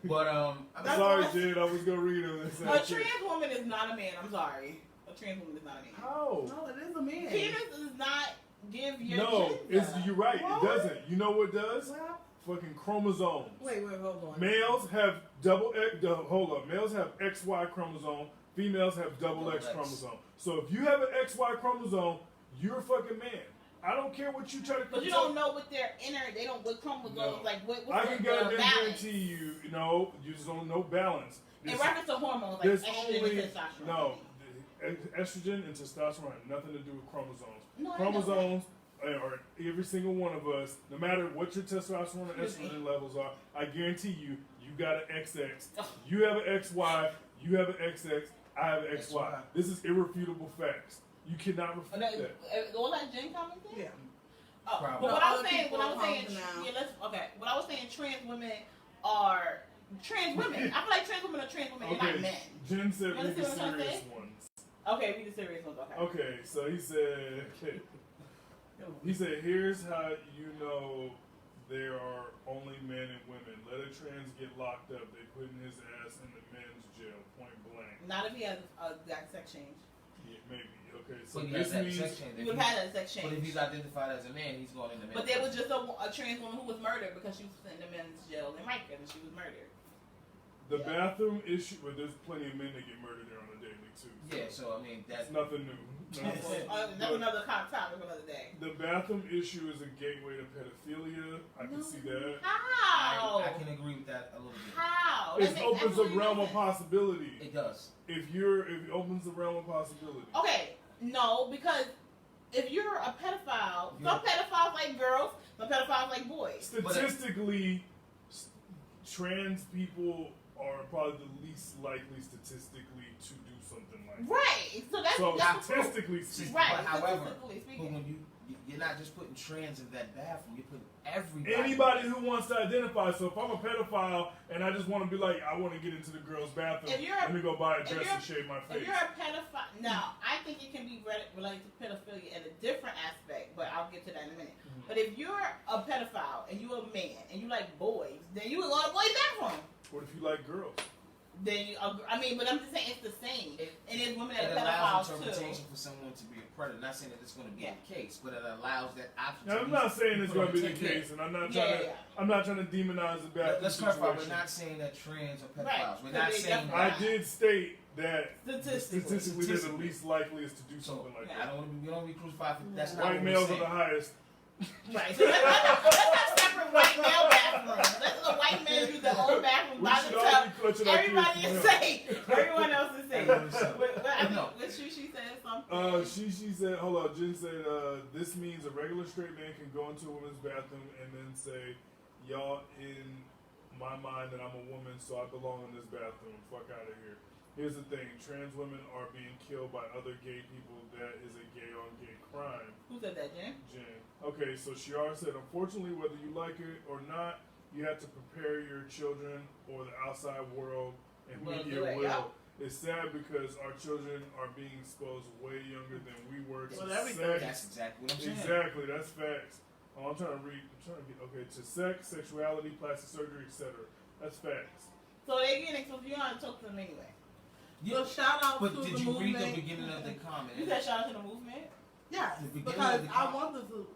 But I'm That's sorry, what- Jen. I was gonna read them. And say A shit. trans woman is not a man. I'm sorry. A trans woman is not a man. How? No, it is a man. Penis does not give your No, gender. it's you're right. What? It doesn't. You know what does? Well, Fucking chromosomes. wait, hold on. Males have hold up. Males have XY chromosome. Females have double X X. chromosome. So if you have an XY chromosome, you're a fucking man. I don't care what you try to. But you don't know what their inner, they don't, what chromosomes, No. like, what's I can the goddamn balance. guarantee you, you just don't know balance. In There's- reference to hormones, like there's estrogen only and testosterone. no estrogen and testosterone have nothing to do with chromosomes. No, I know Chromosomes are every single one of us, no matter what your testosterone or estrogen levels are. I guarantee you, you got an XX, you have an XY, you have an XX, I have an XY. XY. This is irrefutable facts. You cannot refute that. All that Jen commented? Yeah. Oh, but Probably. what I was Other saying, people what I was saying, are now. yeah, let's, okay. What I was saying, trans women are trans women. I feel like trans women are trans women. They're not Okay, men. Jen said You read the understand what I'm serious saying? ones. Okay, be the serious ones. Okay. Okay, so he said, here's how you know there are only men and women. Let a trans get locked up. They putting his ass in the men's jail, point blank. Not if he has that sex change. Yeah, maybe. Okay, so But he this has that means sex change. He would have had that sex But if change. he's identified as a man, he's going in the But there was just a trans woman who was murdered because she was in the men's jail in Rikers and she was murdered. the Yeah. bathroom issue. But there's plenty of men that get murdered there on a daily too. Yeah, so I mean That's that's nothing new. No. That's another topic for another day. The bathroom issue is a gateway to pedophilia. I can see that. How? I can agree with that a little bit. How? It That makes opens a absolutely realm no of sense. possibility. It does. If it opens the realm of possibility. Okay, no, because if you're a pedophile, Yeah. some pedophiles like girls, some pedophiles like boys. Statistically, trans people are probably the least likely statistically to do something like that. Right. So that's So that's the proof. statistically speaking, Right. But however, Statistically But speaking. when you're not just putting trans in that bathroom, you're putting everybody. anybody who wants to identify. So if I'm a pedophile and I just want to be like, I want to get into the girl's bathroom, If you're a- let me go buy a if dress you're- and shave my If face. you're a pedophile, now I think it can be related to pedophilia in a different aspect, but I'll get to that in a minute. Mm-hmm. But if you're a pedophile and you're a man and you like boys, then you would go to a boys' bathroom. What if you like girls? Then you, I mean, but I'm just saying it's the same. And there's women that It are allows pedophiles interpretation too. for someone to be a predator. Not saying that it's going to be Yeah. the case, but it allows that option. Now, to I'm be- not saying it's put going on to be the the ticket. case, and I'm not Yeah, trying to. yeah. I'm not trying to demonize the bathroom Let's clarify. situation. We're not saying that trans are pedophiles. Right. We're not They saying definitely that. I did state that Statistically. statistically they're the least likely is to do So something like yeah. I that. don't want to be. We don't want to be crucified for that's not White what males we're are the saying. highest. Right. So let's have separate white male bathrooms. Let the white men use their own bathroom We by should all themselves. be clutching our Everybody kids. is safe. Everyone else is safe. Everyone is safe. But I mean, No. she said something. She said, hold on, Jen said, this means a regular straight man can go into a woman's bathroom and then say, y'all in my mind that I'm a woman, so I belong in this bathroom. Fuck out of here. Here's the thing, trans women are being killed by other gay people. That is a gay on gay crime. Who said that, Jen? Jen. Okay, so Shiara said, unfortunately, whether you like it or not, you have to prepare your children or the outside world and Well, media do it, will. yeah. It's sad because our children are being exposed way younger than we were to Well, everything. sex. That's exactly what I'm saying. Exactly, that's facts. Oh, I'm trying to read. I'm trying to get to sex, sexuality, plastic surgery, etc. That's facts. So they're getting, so you don't talk to them anyway. So shout out But to did the you movement. read the beginning of the comment? You said shout out to the movement? Yes, The beginning because of the I com- want them to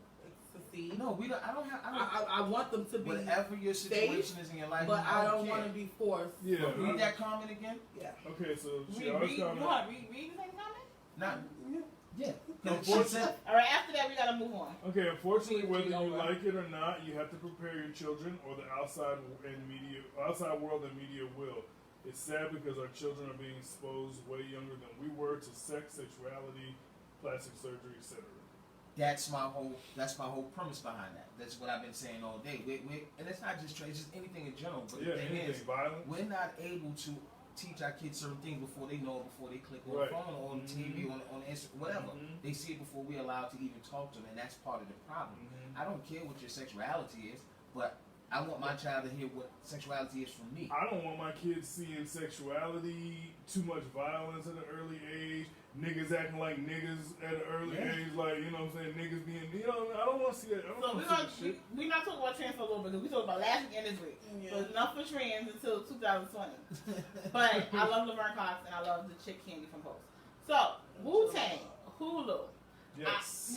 succeed. No, we don't. I don't have. I want them to be, Whatever your situation is in your life, but I don't care. want to be forced. Yeah. But read that comment again. Yeah. Okay, so Read, Shiara's read, you comment. want to read the same comment? Not. Yeah. Unfortunately- All right, after that, we gotta move on. Okay, unfortunately, whether you Over. like it or not, you have to prepare your children, or the outside world and media will. It's sad because our children are being exposed way younger than we were to sex, sexuality, plastic surgery, etc. That's my whole premise behind that. That's what I've been saying all day. And it's not just trade, it's just anything in general. But Yeah, the thing anything is, violent. we're not able to teach our kids certain things before they know it, before they click on Right. the phone or on TV, on Instagram, whatever. Mhm. They see it before we're allowed to even talk to them, and that's part of the problem. Mhm. I don't care what your sexuality is, but I want my child to hear what sexuality is from me. I don't want my kids seeing sexuality, too much violence at an early age, niggas acting like niggas at an early Yeah. age, like, you know what I'm saying, niggas being, I don't want to see that. I don't So want we're to gonna see that shit. we're not talking about trans for a little bit because we talked about last week and this week. Yeah. So it's enough for trans until 2020. But I love Laverne Cox and I love the chick Candy from Post. So Wu-Tang, Hulu. Yes.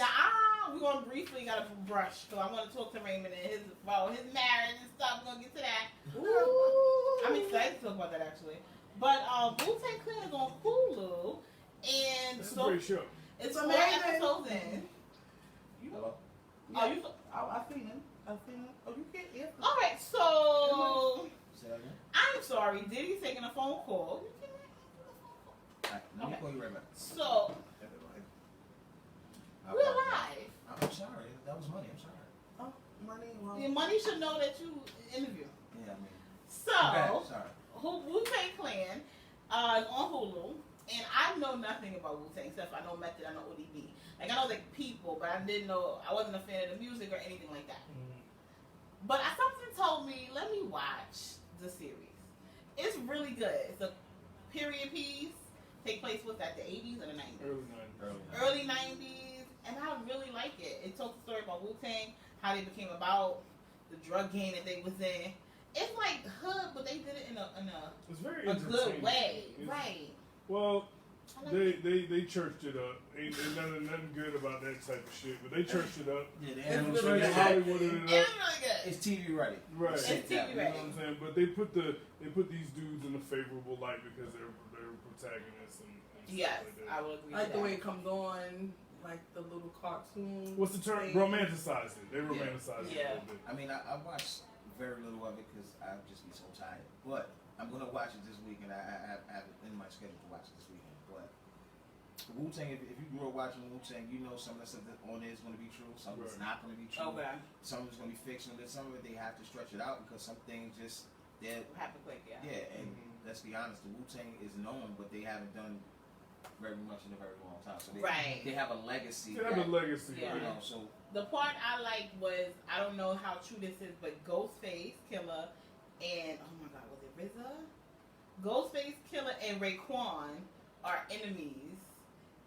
We're gonna briefly gotta brush because I want to talk to Raymond and his marriage and stuff. We're gonna get to that. Ooh. I'm excited to talk about that actually. But Wu-Tang Clan is on Hulu, and It's a so great show. it's It's 4 amazing. episodes in. Hello? Oh, you. I've seen him. Oh, you can't answer. All right, so Say that again? I'm sorry. Diddy's taking a phone call. You can answer the phone call. All right, let me Okay. call you right back. So we're live. I'm sorry. That was money. I'm sorry. Oh, money. Well, Your money should know that you interview. Yeah, I mean. So, Okay, sorry. Wu-Tang Clan is on Hulu, and I know nothing about Wu-Tang except I know Method, I know ODB. Like I know the people, but I didn't know. I wasn't a fan of the music or anything like that. But something told me, let me watch the series. It's really good. It's a period piece. Take place with the 80s or the 90s? Early 90s. Early 90s, and I really like it. It tells the story about Wu-Tang, how they became about, the drug game that they was in. It's like hood, but they did it in a It's very good entertaining. way, It's- right? Well, I like it. they churched it up. Ain't nothing good about that type of shit, but they churched it up. Yeah, they It's had really They good. Hollywooded it It's up. really good. It's TV ready. Right. It's Sit TV down. You know ready. what I'm saying? But they put these dudes in a favorable light because they're protagonists and Yes, stuff like that. I will agree like with the way that. it comes on, like the little cartoon. What's the term? thing. Romanticized it. They romanticized it Yeah. a little bit. I mean, I watched very little of it because I'd just be so tired. But I'm gonna watch it this weekend. I have it in my schedule to watch it this weekend. But Wu-Tang, if you grew up watching Wu-Tang, you know some of the stuff that on there is gonna be true. Some of it's Right. not gonna be true. Okay, Some of it's gonna be fictional. Then some of it they have to stretch it out because some things just they're happen quick, yeah. yeah. And Mhm. let's be honest, the Wu-Tang is known, but they haven't done very much in a very long time. So Right. they have a legacy. They have a that, legacy. Yeah. you Right? know, so The part I liked was, I don't know how true this is, but Ghostface Killer and, oh my god, was it RZA? Ghostface Killer and Raekwon are enemies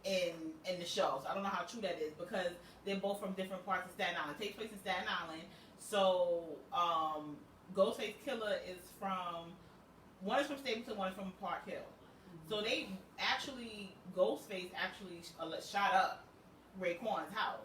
in the show. So I don't know how true that is because they're both from different parts of Staten Island. It takes place in Staten Island. So Ghostface Killer is from, one is from Stapleton, one is from Park Hill. So they actually, Ghostface actually shot up Raekwon's house.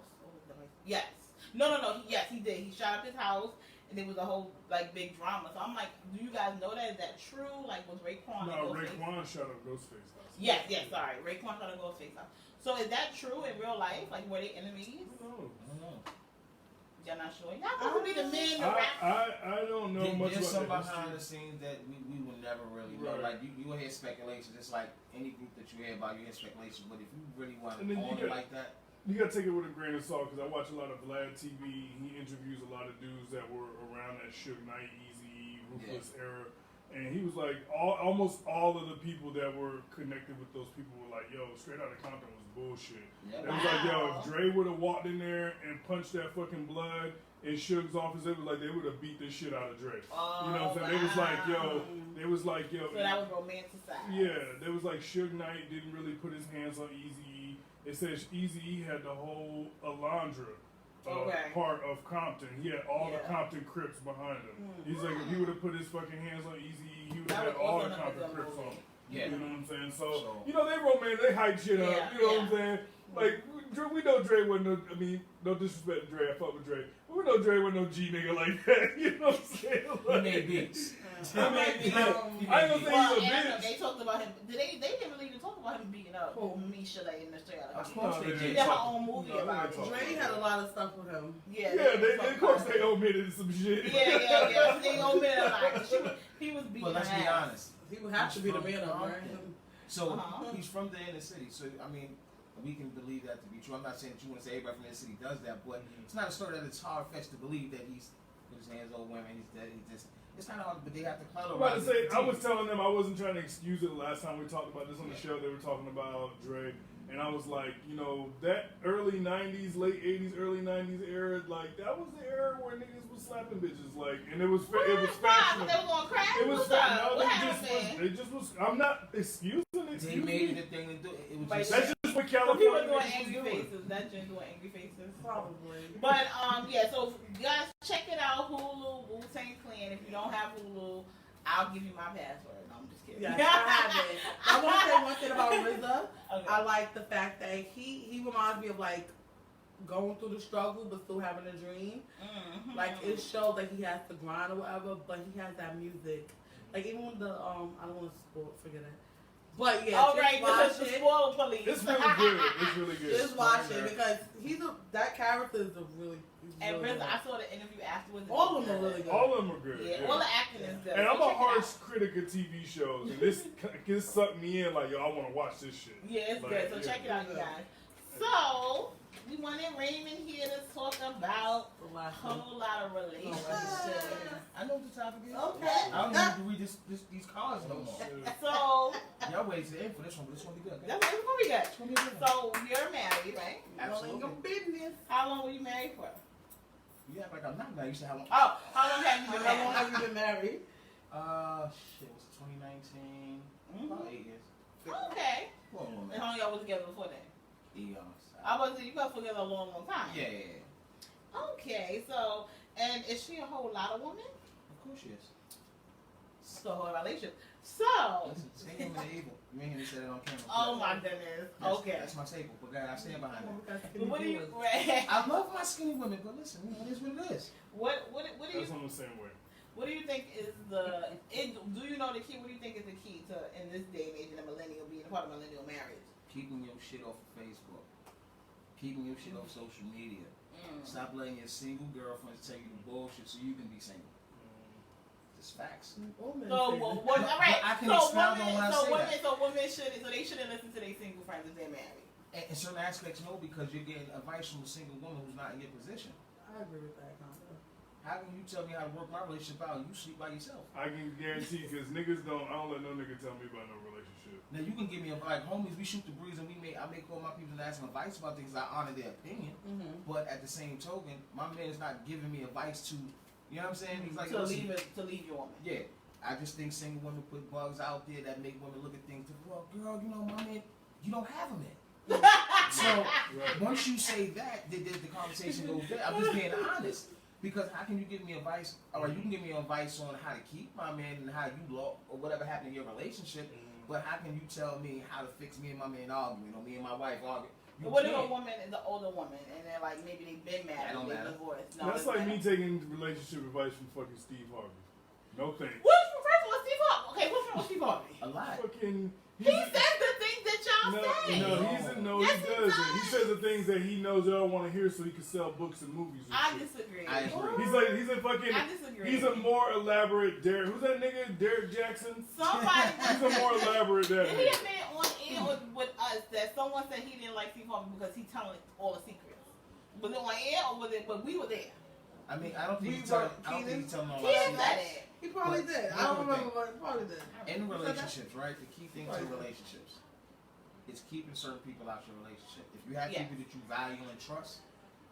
Yes. No. Yes, he did. He shot up his house, and there was a whole like big drama. So I'm like, do you guys know that? Is that true? Like, was Raekwon? No, and Ghostface? Raekwon shot up Ghostface house. Yes. Sorry, Raekwon shot up Ghostface house. So is that true in real life? Like, were they enemies? Who knows? I don't know. Y'all not sure. Y'all supposed to be the men, the rap. I don't know much There's some about behind the the scenes that we will never really know. Right. Like you will hear speculation. It's like any group that you hear about, you hear speculation. But if you really want And then to you own it get- like that, You gotta take it with a grain of salt because I watch a lot of Vlad TV. He interviews a lot of dudes that were around that Suge Knight, Eazy, Ruthless era, and he was like, almost all of the people that were connected with those people were like, "Yo, Straight Outta Compton was bullshit." yeah. It was like, yo, Wow. if Dre would have walked in there and punched that fucking blood in Suge's office, it was like they would have beat the shit out of Dre. Oh, You know what I'm saying? They was like, yo, So that was romanticized. yeah, there was like Suge Knight didn't really put his hands on Eazy-E. It says Eazy-E had the whole Alondra Okay. part of Compton. He had all the Yeah. Compton Crips behind him. Mm. He's like, if he would have put his fucking hands on Eazy-E, he would That have had was all also the another Compton good Crips on movie. him. Yeah. You know what I'm saying? So- So, you know, they hype shit up. Yeah, You know what I'm yeah. saying? Like, we know Dre wasn't no, I mean, no disrespect to Dre, I fuck with Dre. But we know Dre wasn't no G nigga like that. You know what I'm saying? He Like, made beats. I mean, He I ain't gonna say Well, he's a and bitch. they talked about him. They didn't really even talk about him beating up. Who? Misha in the straight out Of of course No, they they She did. did her own movie No, they about didn't it. talk. Dre had a lot of stuff with him. Yeah, Yeah, they talk of course about they it. omitted some shit. Yeah. They omitted a lot. He was beating But let's her be ass. honest. He would have to be the man of Uh-huh. it. So Uh-huh. he's from the inner city. So I mean, we can believe that to be true. I'm not saying that you want to say everybody from the inner city does that, but it's not a story that it's hard fetched to believe that he's with his hands over women. He's dead. He just. It's kind of hard, but they have to I'm clownize about to say, it. I was telling them I wasn't trying to excuse it. Last time we talked about this on the show, they were talking about Dre, and I was like, you know, that early '90s, late '80s, early '90s era, like that was the era where niggas was slapping bitches, like, and it was What? They fashionable. were going crack? It was What's fat. up? No, What they just happened? was. They just was. I'm not excusing it. They Excuse made me. it a thing to do. It was But just. That's just what So people California doing niggas was angry doing. faces. That joint doing angry faces. Probably. But yeah, so guys, check it out. Hulu, Wu-Tang Clan. If you don't have Hulu, I'll give you my password. No, I'm just kidding. Yes, I have it. I want to say one thing about RZA. Okay. I like the fact that he reminds me of like going through the struggle but still having a dream. Mhm. Like it shows that he has to grind or whatever, but he has that music. Like even with the I don't want to spoil, forget it. But yeah, All just right, watch this is the it. spoiler police. It's really good. It's really good. Just watch it because that character is he's And really RZA, good. I saw the interview afterwards. All of them are really good. All of them are good. Yeah, yeah. all the acting is good. And I'm So a check it harsh out. critic of TV shows, and this sucked me in. Like, yo, I want to watch this shit. Yeah, it's Like, good. So yeah. check it out, you guys. So we wanted Raymond here to talk about The a last one. whole lot of relationships. I know what the topic is. Okay. I don't need to read these cards no more. So Y'all wait to the end for this one, but this one be good. Okay? that's what we got. This one be good. So you're married, right? Absolutely. Your business. How long were you married for? You act like I'm not married. You said how long? Oh, how long have you been How long married? have you been married? Shit, was it 2019? Mhm. About 8 years. Okay. Well, a And minute. how long y'all was together before that? Eons. I was you guys together a long, long time. Yeah. Okay, so and is she a whole lot of woman? Of course she is. So her relationship. So Listen, same women are evil. You ain't hear me say that on camera. oh my goodness. Okay. That's my staple. But God, I stand behind it. But what do you I love my skinny women, but listen, it is what it is. what do you That's on the same way. what do you think is do you know the key? What do you think is the key to in this day and age in a millennial being a part of millennial marriage? Keeping your shit off of Facebook. Keeping your shit off social media. Stop letting your single girlfriends tell you the bullshit so you can be single. It's facts. So what? All right. I can So expound on women, when I so say women, that. so women shouldn't. So they shouldn't listen to their single friends if they're married. In certain aspects, no, because you're getting advice from a single woman who's not in your position. I agree with that kind of. How can you tell me how to work my relationship out and you sleep by yourself? I can guarantee because niggas don't. I don't let no nigga tell me about no relationship. Now you can give me like homies, we shoot the breeze and I may call my people and ask them advice about things. I honor their opinion, but at the same token, my man is not giving me advice to, you know what I'm saying? He's like, To listen, leave your woman. yeah. I just think single women put bugs out there that make women look at things. Well, girl, you know, my man, you don't have a man. So Right. once you say that, the conversation goes there. I'm just being honest. Because how can you give me advice, or you can give me advice on how to keep my man and how you look, or whatever happened in your relationship, but how can you tell me how to fix me and my man arguing, or me and my wife arguing? You But what if a can't. woman is an older woman and they're like maybe they've been That married, don't they're matter. divorced? That's it like doesn't me matter. taking relationship advice from fucking Steve Harvey. No thanks. What's first of all, Steve Harvey? Okay, what's wrong with Steve Harvey? A lot. Fucking. He says the things that y'all say. No, Yes, he he doesn't. does. He says the things that he knows y'all want to hear so he can sell books and movies and I shit. disagree. I agree. He's a fucking. I disagree. He's a more elaborate Derek. Who's that nigga? Derek Jackson. Somebody. He's a more elaborate that Did he nigga. admit on air with us that someone said he didn't like Steve Harvey because he telling all the secrets? Was it on air or was it? But we were there. I mean, I don't think We he's telling. were- I don't think he's telling all He my said secrets. it. He probably But did. I look don't at remember, but he probably did. In relationships, right? The key thing to Right. relationships is keeping certain people out your relationship. If you have Yeah. people that you value and trust,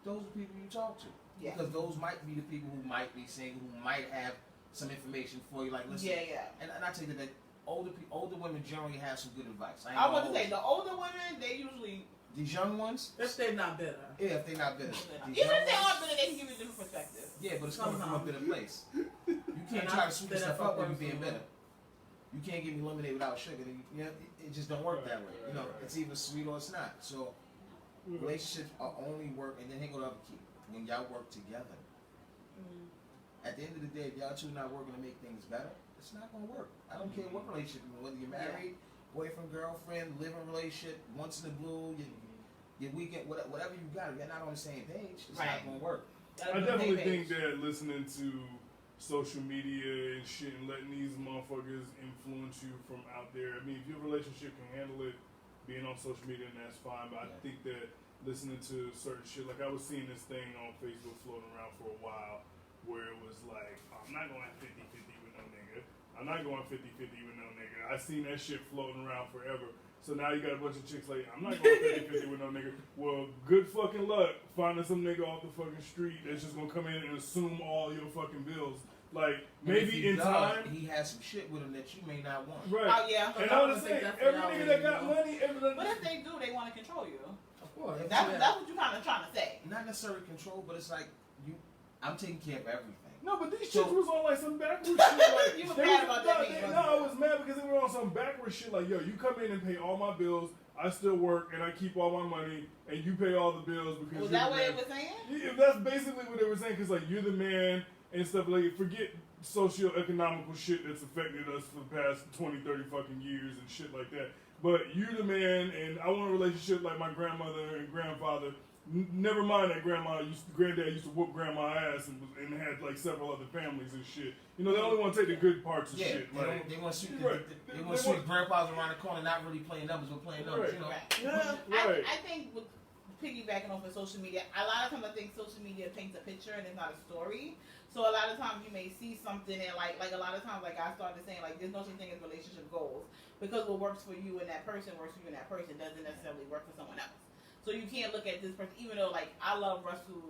those are people you talk to. Yeah. Because those might be the people who might be single, who might have some information for you. Like, listen, Yeah. and I tell you that older women generally have some good advice. ain't I gonna was to hold say you. the older women they usually These young ones, If they're not bitter. yeah, if they're not bitter. even These if young they ones- are bitter, they can give you a different perspective. Yeah, but it's coming from a Somehow. bitter place. You can't And try I to sweeten did that stuff for up when you're personal. being bitter. You can't give me lemonade without sugar. You know, it just don't work that way. You know, it's either sweet or it's not. So relationships are only work, and then here go the other key. When y'all work together. At the end of the day, if y'all two not working to make things better, it's not gonna work. I don't care what relationship, whether you're married, boyfriend, girlfriend, living relationship, once in the blue, your weekend, whatever you got, if you're not on the same page, it's not gonna work. I definitely think that listening to social media and shit and letting these motherfuckers influence you from out there. I mean, if your relationship can handle it, being on social media, and that's fine. But I think that listening to certain shit, like I was seeing this thing on Facebook floating around for a while, where it was like, I'm not going 50-50 with no nigga. I'm not going 50-50 with no nigga. I seen that shit floating around forever. So now you got a bunch of chicks like, I'm not going 50-50 with no nigga. Well, good fucking luck finding some nigga off the fucking street that's just gonna come in and assume all your fucking bills. Like, maybe in time. He has some shit with him that you may not want. Right. Oh, yeah. And I was saying, every nigga that got money, But if they do, they want to control you. Of course. That's what you kind of trying to say. Not necessarily control, but it's like, I'm taking care of everything. No, but these chicks was on like some backwards shit. Like, You was mad about that. No, I was mad because they were on some backwards shit. Like, yo, you come in and pay all my bills. I still work and I keep all my money, and you pay all the bills because. Was that what it was saying? Yeah, that's basically what they were saying. Because like you're the man and stuff. Like, forget socio-economical shit that's affected us for the past 20, 30 fucking years and shit like that. But you're the man, and I want a relationship like my grandmother and grandfather. Never mind that granddad used to whoop grandma ass and had like several other families and shit. You know, they only want to take the good parts of shit. They want to sweep grandpas around the corner, not really playing numbers, but playing numbers. You know. Right. I think with piggybacking off of social media, a lot of times I think social media paints a picture and it's not a story. So a lot of times you may see something and like a lot of times like I started saying like there's no such thing as relationship goals because what works for you and that person works for you and that person doesn't necessarily work for someone else. So you can't look at this person, even though like I love Russell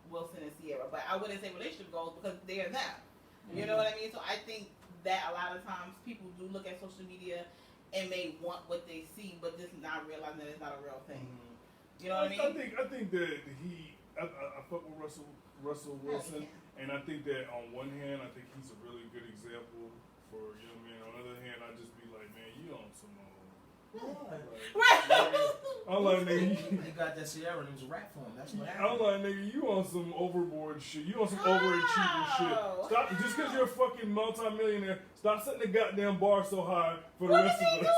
Wilson and Sierra, but I wouldn't say relationship goals because they are them. You know what I mean? So I think that a lot of times people do look at social media and may want what they see, but just not realizing that it's not a real thing. You know what I mean? I think that I fuck with Russell Wilson, and I think that on one hand, I think he's a really good example for young men. On the other hand, I just be like, man, you on some I'm like, nigga, he got that Sierra and it was a rap for him. That's what happened. I'm like, nigga, you on some overboard shit. You on some overachieving shit. Stop, just because you're a fucking multi-millionaire, stop setting the goddamn bar so high for the rest of us.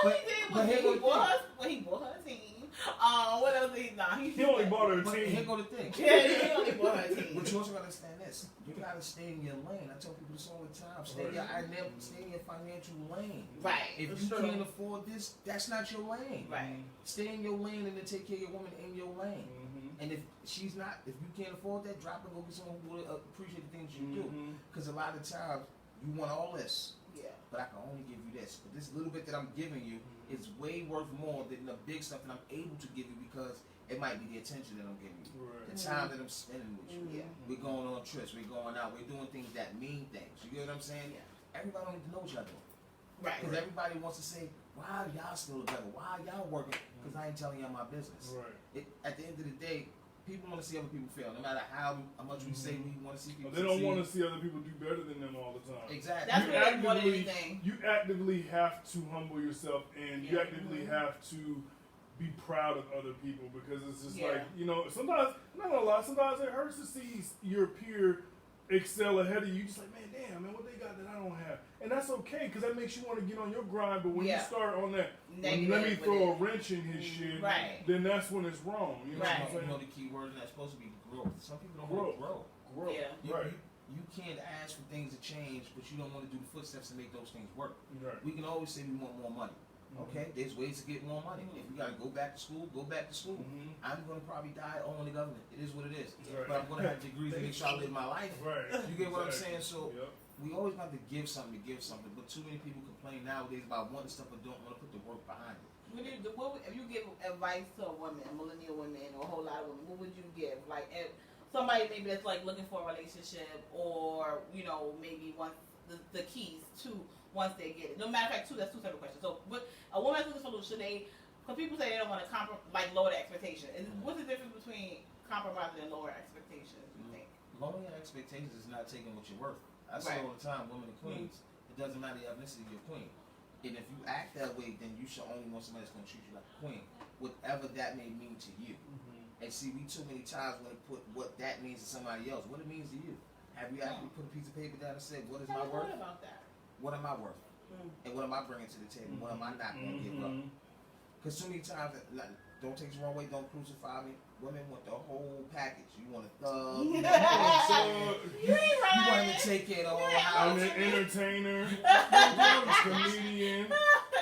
What he did was he bought her a team. What else did he do? He only bought her a But team. here go the thing. Yeah, he only bought her a team. But you also gotta understand this. You gotta stay in your lane. I tell people this all the time. Stay in your financial lane. Right. If you can't afford this, that's not your lane. Right. Stay in your lane and then take care of your woman in your lane. And if you can't afford that, drop and go get someone who will appreciate the things you do. Because a lot of times you want all this. Yeah. But I can only give you this. But this little bit that I'm giving you is way worth more than the big stuff that I'm able to give you because it might be the attention that I'm giving you. Right. The time that I'm spending with you. Yeah. We're going on trips. We're going out. We're doing things that mean things. You get what I'm saying? Yeah. Everybody don't need to know what y'all doing. Right. Because everybody wants to say, why are y'all still together? Why are y'all working? Because I ain't telling y'all my business. Right. At the end of the day, people want to see other people fail. No matter how much we say we want to see people They don't want to succeed. see other people do better than them all the time. Exactly. That's what they want anything. You actively have to humble yourself, and you actively have to be proud of other people because it's just like, you know, sometimes, I'm not gonna lie, sometimes it hurts to see your peer excel ahead of you. Just like, man, damn, man, what they got that I don't have. And that's okay because that makes you want to get on your grind, but when you start on that, let me throw a wrench in his shit, then that's when it's wrong. You know what I'm saying? You know the key word, and that's supposed to be growth. Some people don't want to grow. Yeah. You can't ask for things to change, but you don't want to do the footsteps to make those things work. Right. We can always say we want more money. Okay, there's ways to get more money. If you gotta go back to school, go back to school. I'm gonna probably die owing the government. It is what it is. Right. But I'm gonna have degrees to make sure I live my life. Right. You get what I'm saying? So we always have to give something. But too many people complain nowadays about wanting stuff but don't want to put the work behind it. If you give advice to a woman, millennial women, or a whole lot of women, what would you give? Like, if somebody maybe that's like looking for a relationship, or you know, maybe wants the keys to once they get it. No matter of fact, that's two separate questions. So, what a woman that's looking for, should they? Because people say they don't want to lower the expectation. What's the difference between compromising and lower expectations? You think? Lowering your expectations is not taking what you're worth. I say all the time, women and queens. It doesn't matter the ethnicity of your queen. And if you act that way, then you should only want somebody that's going to treat you like a queen, whatever that may mean to you. And see, we too many times want to put what that means to somebody else. What it means to you. Have you actually put a piece of paper down and said, what is my worth? What about that? What am I worth? And what am I bringing to the table? What am I not going to give up? Because too many times, don't take it the wrong way, don't crucify me. Women want the whole package. You want a thug. You ain't right. want him to take care of the whole I'm house. an entertainer, comedian.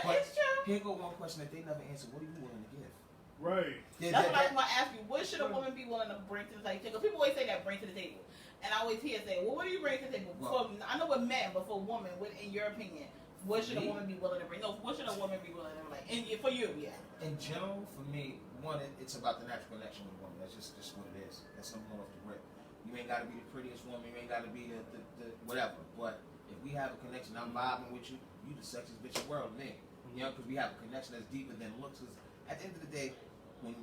But It's true. here go one question that they never answer. What are you willing to give? Right. That's what I was going to ask you. What should a woman be willing to bring to the table? Because people always say that, bring to the table. And I always hear say, well, what do you bring to the table? I know with men, but for women, in your opinion, what should a woman be willing to bring? No, what should a woman be willing to like? And for you, yeah. In general, for me, one, it's about the natural connection with a woman. That's just what it is. That's something off the rip. You ain't got to be the prettiest woman. You ain't got to be the whatever. But if we have a connection, I'm vibing with you. You the sexiest bitch in the world, me. You know, because we have a connection that's deeper than looks. Cause at the end of the day, when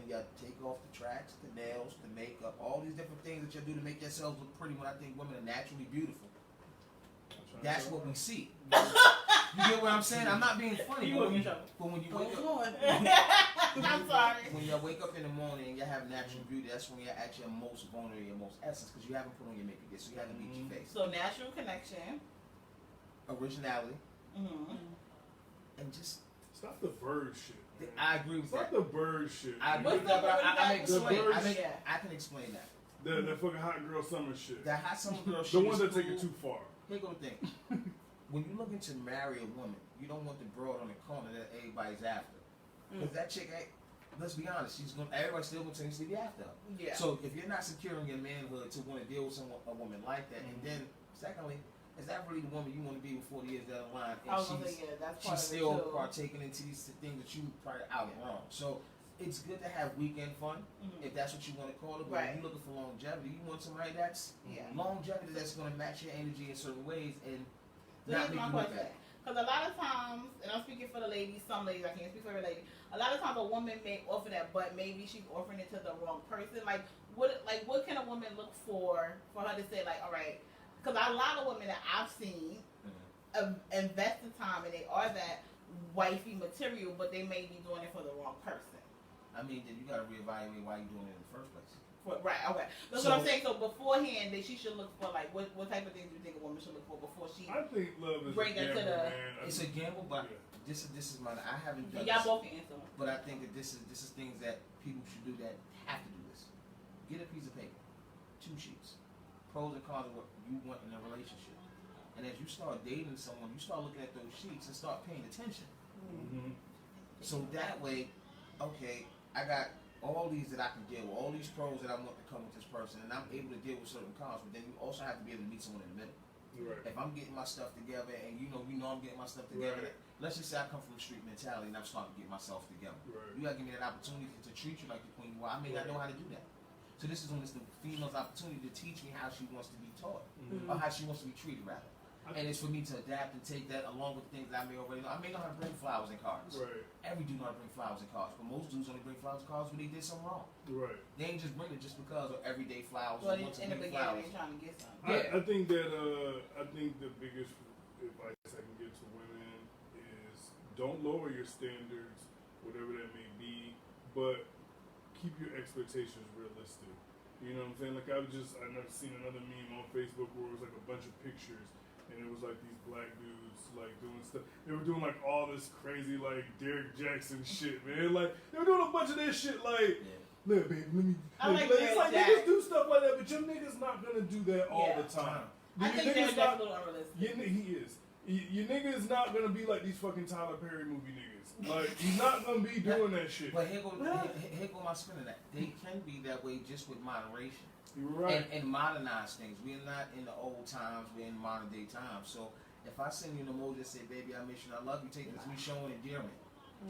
you take off the tracks, the nails, the makeup, all these different things that you do to make yourselves look pretty, when I think women are naturally beautiful, that's what we see. You get what I'm saying? I'm not being funny. But when you wake up, I'm sorry. when you wake up in the morning and you have natural beauty, that's when you're actually most vulnerable, your most essence, because you haven't put on your makeup yet, so you haven't beat your face. So natural connection, Originality, and just Stop the bird shit. Man. I agree with Stop that. the bird shit. I agree What's with that, but the- I the can explain that. The fucking hot girl summer shit. The hot summer girl The shit ones is that take cool. it too far. Here go the thing. When you're looking to marry a woman, you don't want the broad on the corner that everybody's after. Because that chick ain't, let's be honest, everybody's still going to continuously be after her. yeah. So if you're not securing your manhood to want to deal with a woman like that, and then secondly, is that really the woman you want to be with 40 years down the line? I And was gonna say, yeah, that's part she's of it still too. partaking into these things that you probably out wrong. So it's good to have weekend fun, if that's what you want to call it. But Right. when you're looking for longevity, you want somebody that's Yeah. longevity that's going to match your energy in certain ways and So not here's make my you look question. bad. Because a lot of times, and I'm speaking for the ladies, some ladies, I can't speak for every lady. A lot of times a woman may offer that, but maybe she's offering it to the wrong person. Like what can a woman look for her to say, like, all right, because a lot of women that I've seen invest the time and they are that wifey material, but they may be doing it for the wrong person. I mean, then you got to reevaluate why you're doing it in the first place. Right, okay. That's what I'm saying. So beforehand, that she should look for, like, what type of things do you think a woman should look for before she... I think love is Bring a it to gamble, the- man. It's a gamble, but this is my. I haven't done Y'all this, both can answer. but I think that this is things that people should do that have to do this. Get a piece of paper, 2 sheets, pros and cons of what you want in a relationship, and as you start dating someone, you start looking at those sheets and start paying attention. Mm-hmm. So that way, okay, I got all these that I can deal with, all these pros that I want to come with this person, and I'm able to deal with certain cons. But then you also have to be able to meet someone in the middle. Right. If I'm getting my stuff together, and you know I'm getting my stuff together. Right. Let's just say I come from a street mentality, and I'm starting to get myself together. Right. You gotta give me that opportunity to treat you like the queen you are. I may not know how to do that. So this is when it's the female's opportunity to teach me how she wants to be taught, or how she wants to be treated, rather. And it's for me to adapt and take that along with things that I may already know. I may know how to bring flowers and cards. Right. Every dude know how to bring flowers and cards, but most dudes only bring flowers and cards when they did something wrong. Right. They ain't just bring it just because of everyday flowers. Well, or once a in the week beginning, flowers. they're trying to get something. Yeah. I think that I think the biggest advice I can give to women is don't lower your standards, whatever that may be, but keep your expectations realistic. You know what I'm saying? Like I've seen another meme on Facebook where it was like a bunch of pictures and it was like these black dudes like doing stuff. They were doing like all this crazy like Derek Jackson shit, man. Like they were doing a bunch of this shit like look, baby, let me. I like it's Derek like Jackson. niggas do stuff like that, but your nigga's not gonna do that all the time. I think nigga's that's a little unrealistic. he is. Your nigga is not gonna be like these fucking Tyler Perry movie niggas. Like he's not gonna be doing that shit. But here go my spin of that. They can be that way just with moderation. You're right. And modernize things. We're not in the old times, we're in modern day times. So if I send you an emoji that say, baby, I miss you, I love you, take this, me showing endearment.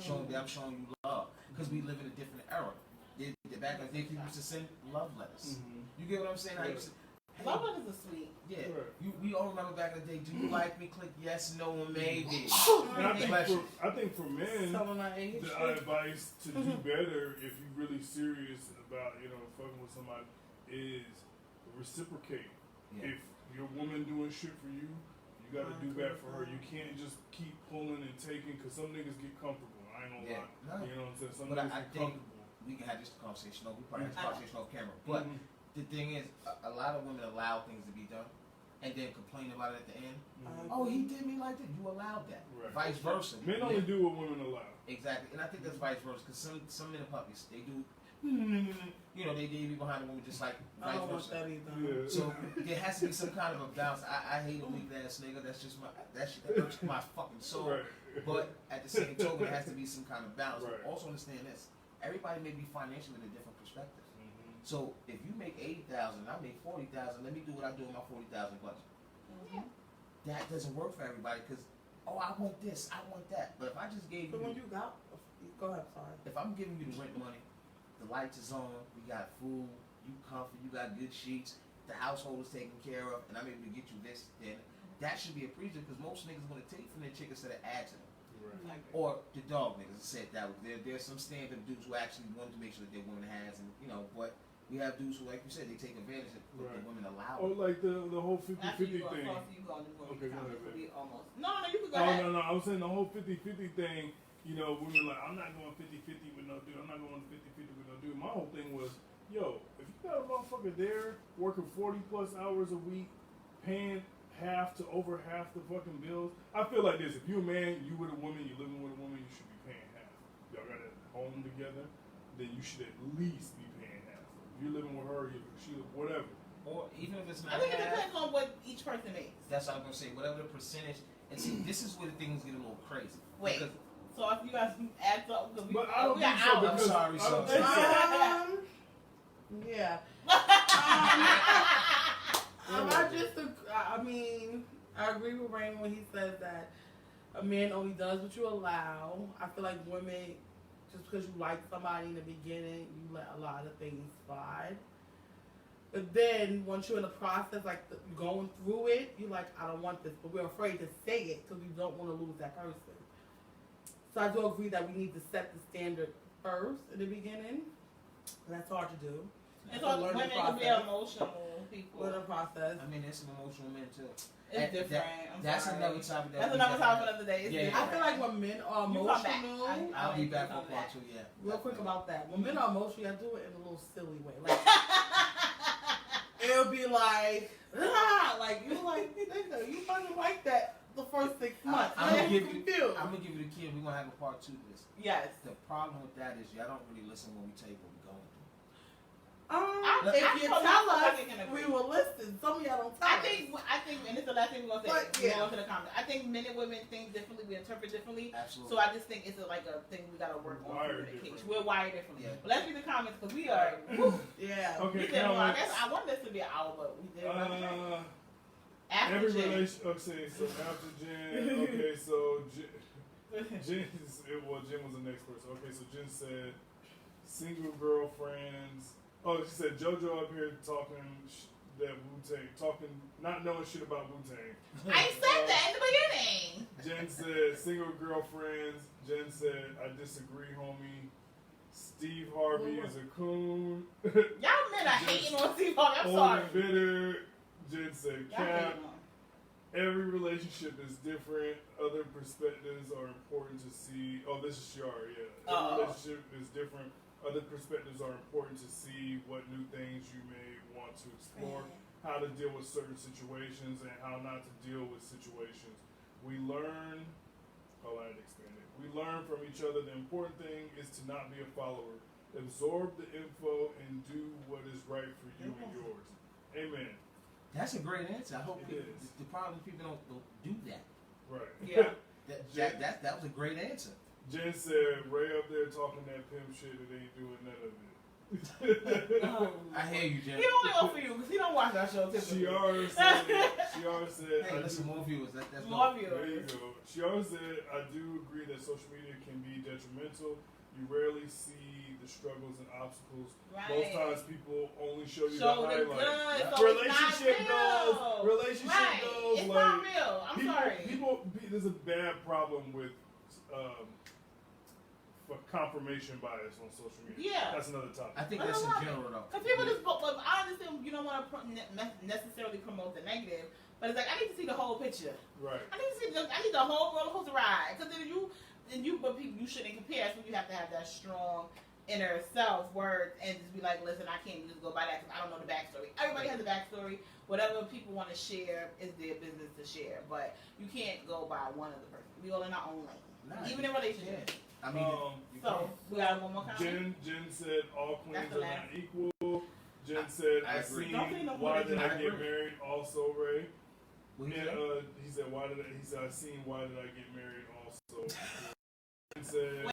Showing that I'm showing you love. Because we live in a different era. Back in the day, people used to send love letters. You get what I'm saying? Love letters are sweet. Yeah. Right. We all remember back in the day, do you like me? Click yes, no, or maybe. And I think for men, Someone my age. the advice to do better if you're really serious about fucking with somebody is reciprocate. Yeah. If your woman doing shit for you, you gotta do that for her. You can't just keep pulling and taking because some niggas get comfortable. I ain't gonna lie. No. You know what I'm saying? Some But niggas I get think comfortable. we can have this conversation. We probably have this conversation off camera. But the thing is, a lot of women allow things to be done, and then complain about it at the end. Mhm. Oh, he did me like that. You allowed that. Right. Vice versa. Men only do what women allow. Exactly, and I think that's vice versa because some men and puppies they do. You know, they be behind the woman just like I vice don't want versa. that either. Yeah. So there has to be some kind of a balance. I hate a weak ass nigga. That's just that hurts my fucking soul. Right. But at the same token, there has to be some kind of balance. Right. Also understand this: everybody may be financially in a different perspective. Mhm. So if you make 80,000, I make 40,000. Let me do what I do with my 40,000 budget. Yeah. That doesn't work for everybody because I want this, I want that. But if I just gave So you, when you got, go ahead, sorry. if I'm giving you the rent money, the lights is on, we got food, you comfort, you got good sheets, the household is taken care of, and I'm able to get you this, then that should be appreciated because most niggas want to take from their chick instead of add to them. Right. Or the dog niggas said that there's some stand-up dudes who actually want to make sure that their woman has, and but we have dudes who, like you said, they take advantage of what Right. the women allow. Or like the whole 50-50 After you go, thing. after you go, Okay, go ahead, be almost. No, you can go Oh, ahead. no, I was saying the whole 50-50 thing, women like, I'm not going 50-50 with no dude. I'm not going 50-50 with no dude. My whole thing was, yo, if you got a motherfucker there working 40 plus hours a week, paying half to over half the fucking bills, I feel like this. If you're a man, you with a woman, you're living with a woman, you should be paying half. Y'all got a home together, then you should at least be paying half. If you're living with her, whatever. Or even if it's not I think it half, depends on what each person makes. that's what I'm gonna say. Whatever the percentage, and see, this is where the things get a little crazy. Wait. Because So if you guys add something, because But I don't we got think so hours. I'm because sorry, I don't son. think so. Yeah. I mean, I agree with Raymond when he says that a man only does what you allow. I feel like women, just because you like somebody in the beginning, you let a lot of things slide. But then once you're in the process, like going through it, you're like, I don't want this, but we're afraid to say it because we don't want to lose that person. So I do agree that we need to set the standard first in the beginning. That's hard to do. And So so learn the women can be process. emotional people. Learn the process. I mean, there's some emotional men too. It's different. That's sorry. another topic. That's another topic for another day. It's Yeah. different. I feel like when men are You come back. emotional, I'll be back Come for back. part 2. Yeah. real quick about that. When men are emotional, I do it in a little silly way. Like it'll be like, like you like, nigga, you fucking like that the first 6 months. I'm Then gonna you give you. confused. I'm gonna give you the key. and We're gonna have a part 2 to this. Yes. The problem with that is y'all don't really listen when we tell you what we're going through. If you I'm tell not us, fucking gonna we agree. will listen. Some of y'all don't tell I us. think, and it's the last thing we're gonna say. But, We're yeah. going to the comment. I think men and women think differently. We interpret differently. Absolutely. So I just think it's like a thing we gotta work on Wired communication. different. We're wired differently. Yeah. But let's read the comments because we are. Woo, Yeah. Okay, we did more. I comments. guess I want this to be an hour, but we did. After Every Jen. relation. Okay, so after Jen. Okay, so Jen was the next person. Okay, so Jen said single girlfriends. Oh, she said JoJo up here talking that Wu-Tang, not knowing shit about Wu-Tang. I said that in the beginning. Jen said single girlfriends. Jen said I disagree, homie. Steve Harvey is a coon. Y'all men are hating on Steve Harvey. I'm Old sorry. and bitter. Jen said Y'all cap. hating on him. Every relationship is different. Other perspectives are important to see. Oh, this is Shiara, yeah. Every relationship is different. Other perspectives are important to see what new things you may want to explore, how to deal with certain situations, and how not to deal with situations. We learn, I expanded. We learn from each other. The important thing is to not be a follower. Absorb the info and do what is right for you and yours. Amen. That's a great answer. I hope It people, is. the problem is people don't do that. Right. Yeah. That was a great answer. Jen said, Ray up there talking that pimp shit and ain't doing none of it. I hear you, Jen. He only on for you because he don't watch our show typically. Shiara said, Hey, I listen, do, more viewers. That's More dope. there you viewers. go. Shiara said, I do agree that social media can be detrimental. You rarely see the struggles and obstacles. Right. Most times people only show you Show the the highlights. good. So Relationship it's not goals. real. Relationship Right. goals. It's like, not real. I'm sorry. There's a bad problem with for confirmation bias on social media. Yeah. That's another topic. I think I that's don't in love general, though. Because people just, but I understand you don't want to necessarily promote the negative, but it's like I need to see the whole picture. Right. I need the whole roller coaster ride. Because then you shouldn't compare. That's when you have to have that strong inner self words and just be like, listen, I can't just go by that because I don't know the backstory. Everybody has a backstory. Whatever people want to share is their business to share, but you can't go by one other person. We all in our own lane, Nah, even in relationships. I mean, you So we got one more comment. Jen said all queens That's the are last. not equal. Jen said I I agree. seen Don't say no why more did than I that. get married also, Ray. What you And say? he said I seen why did I get married also. Jen said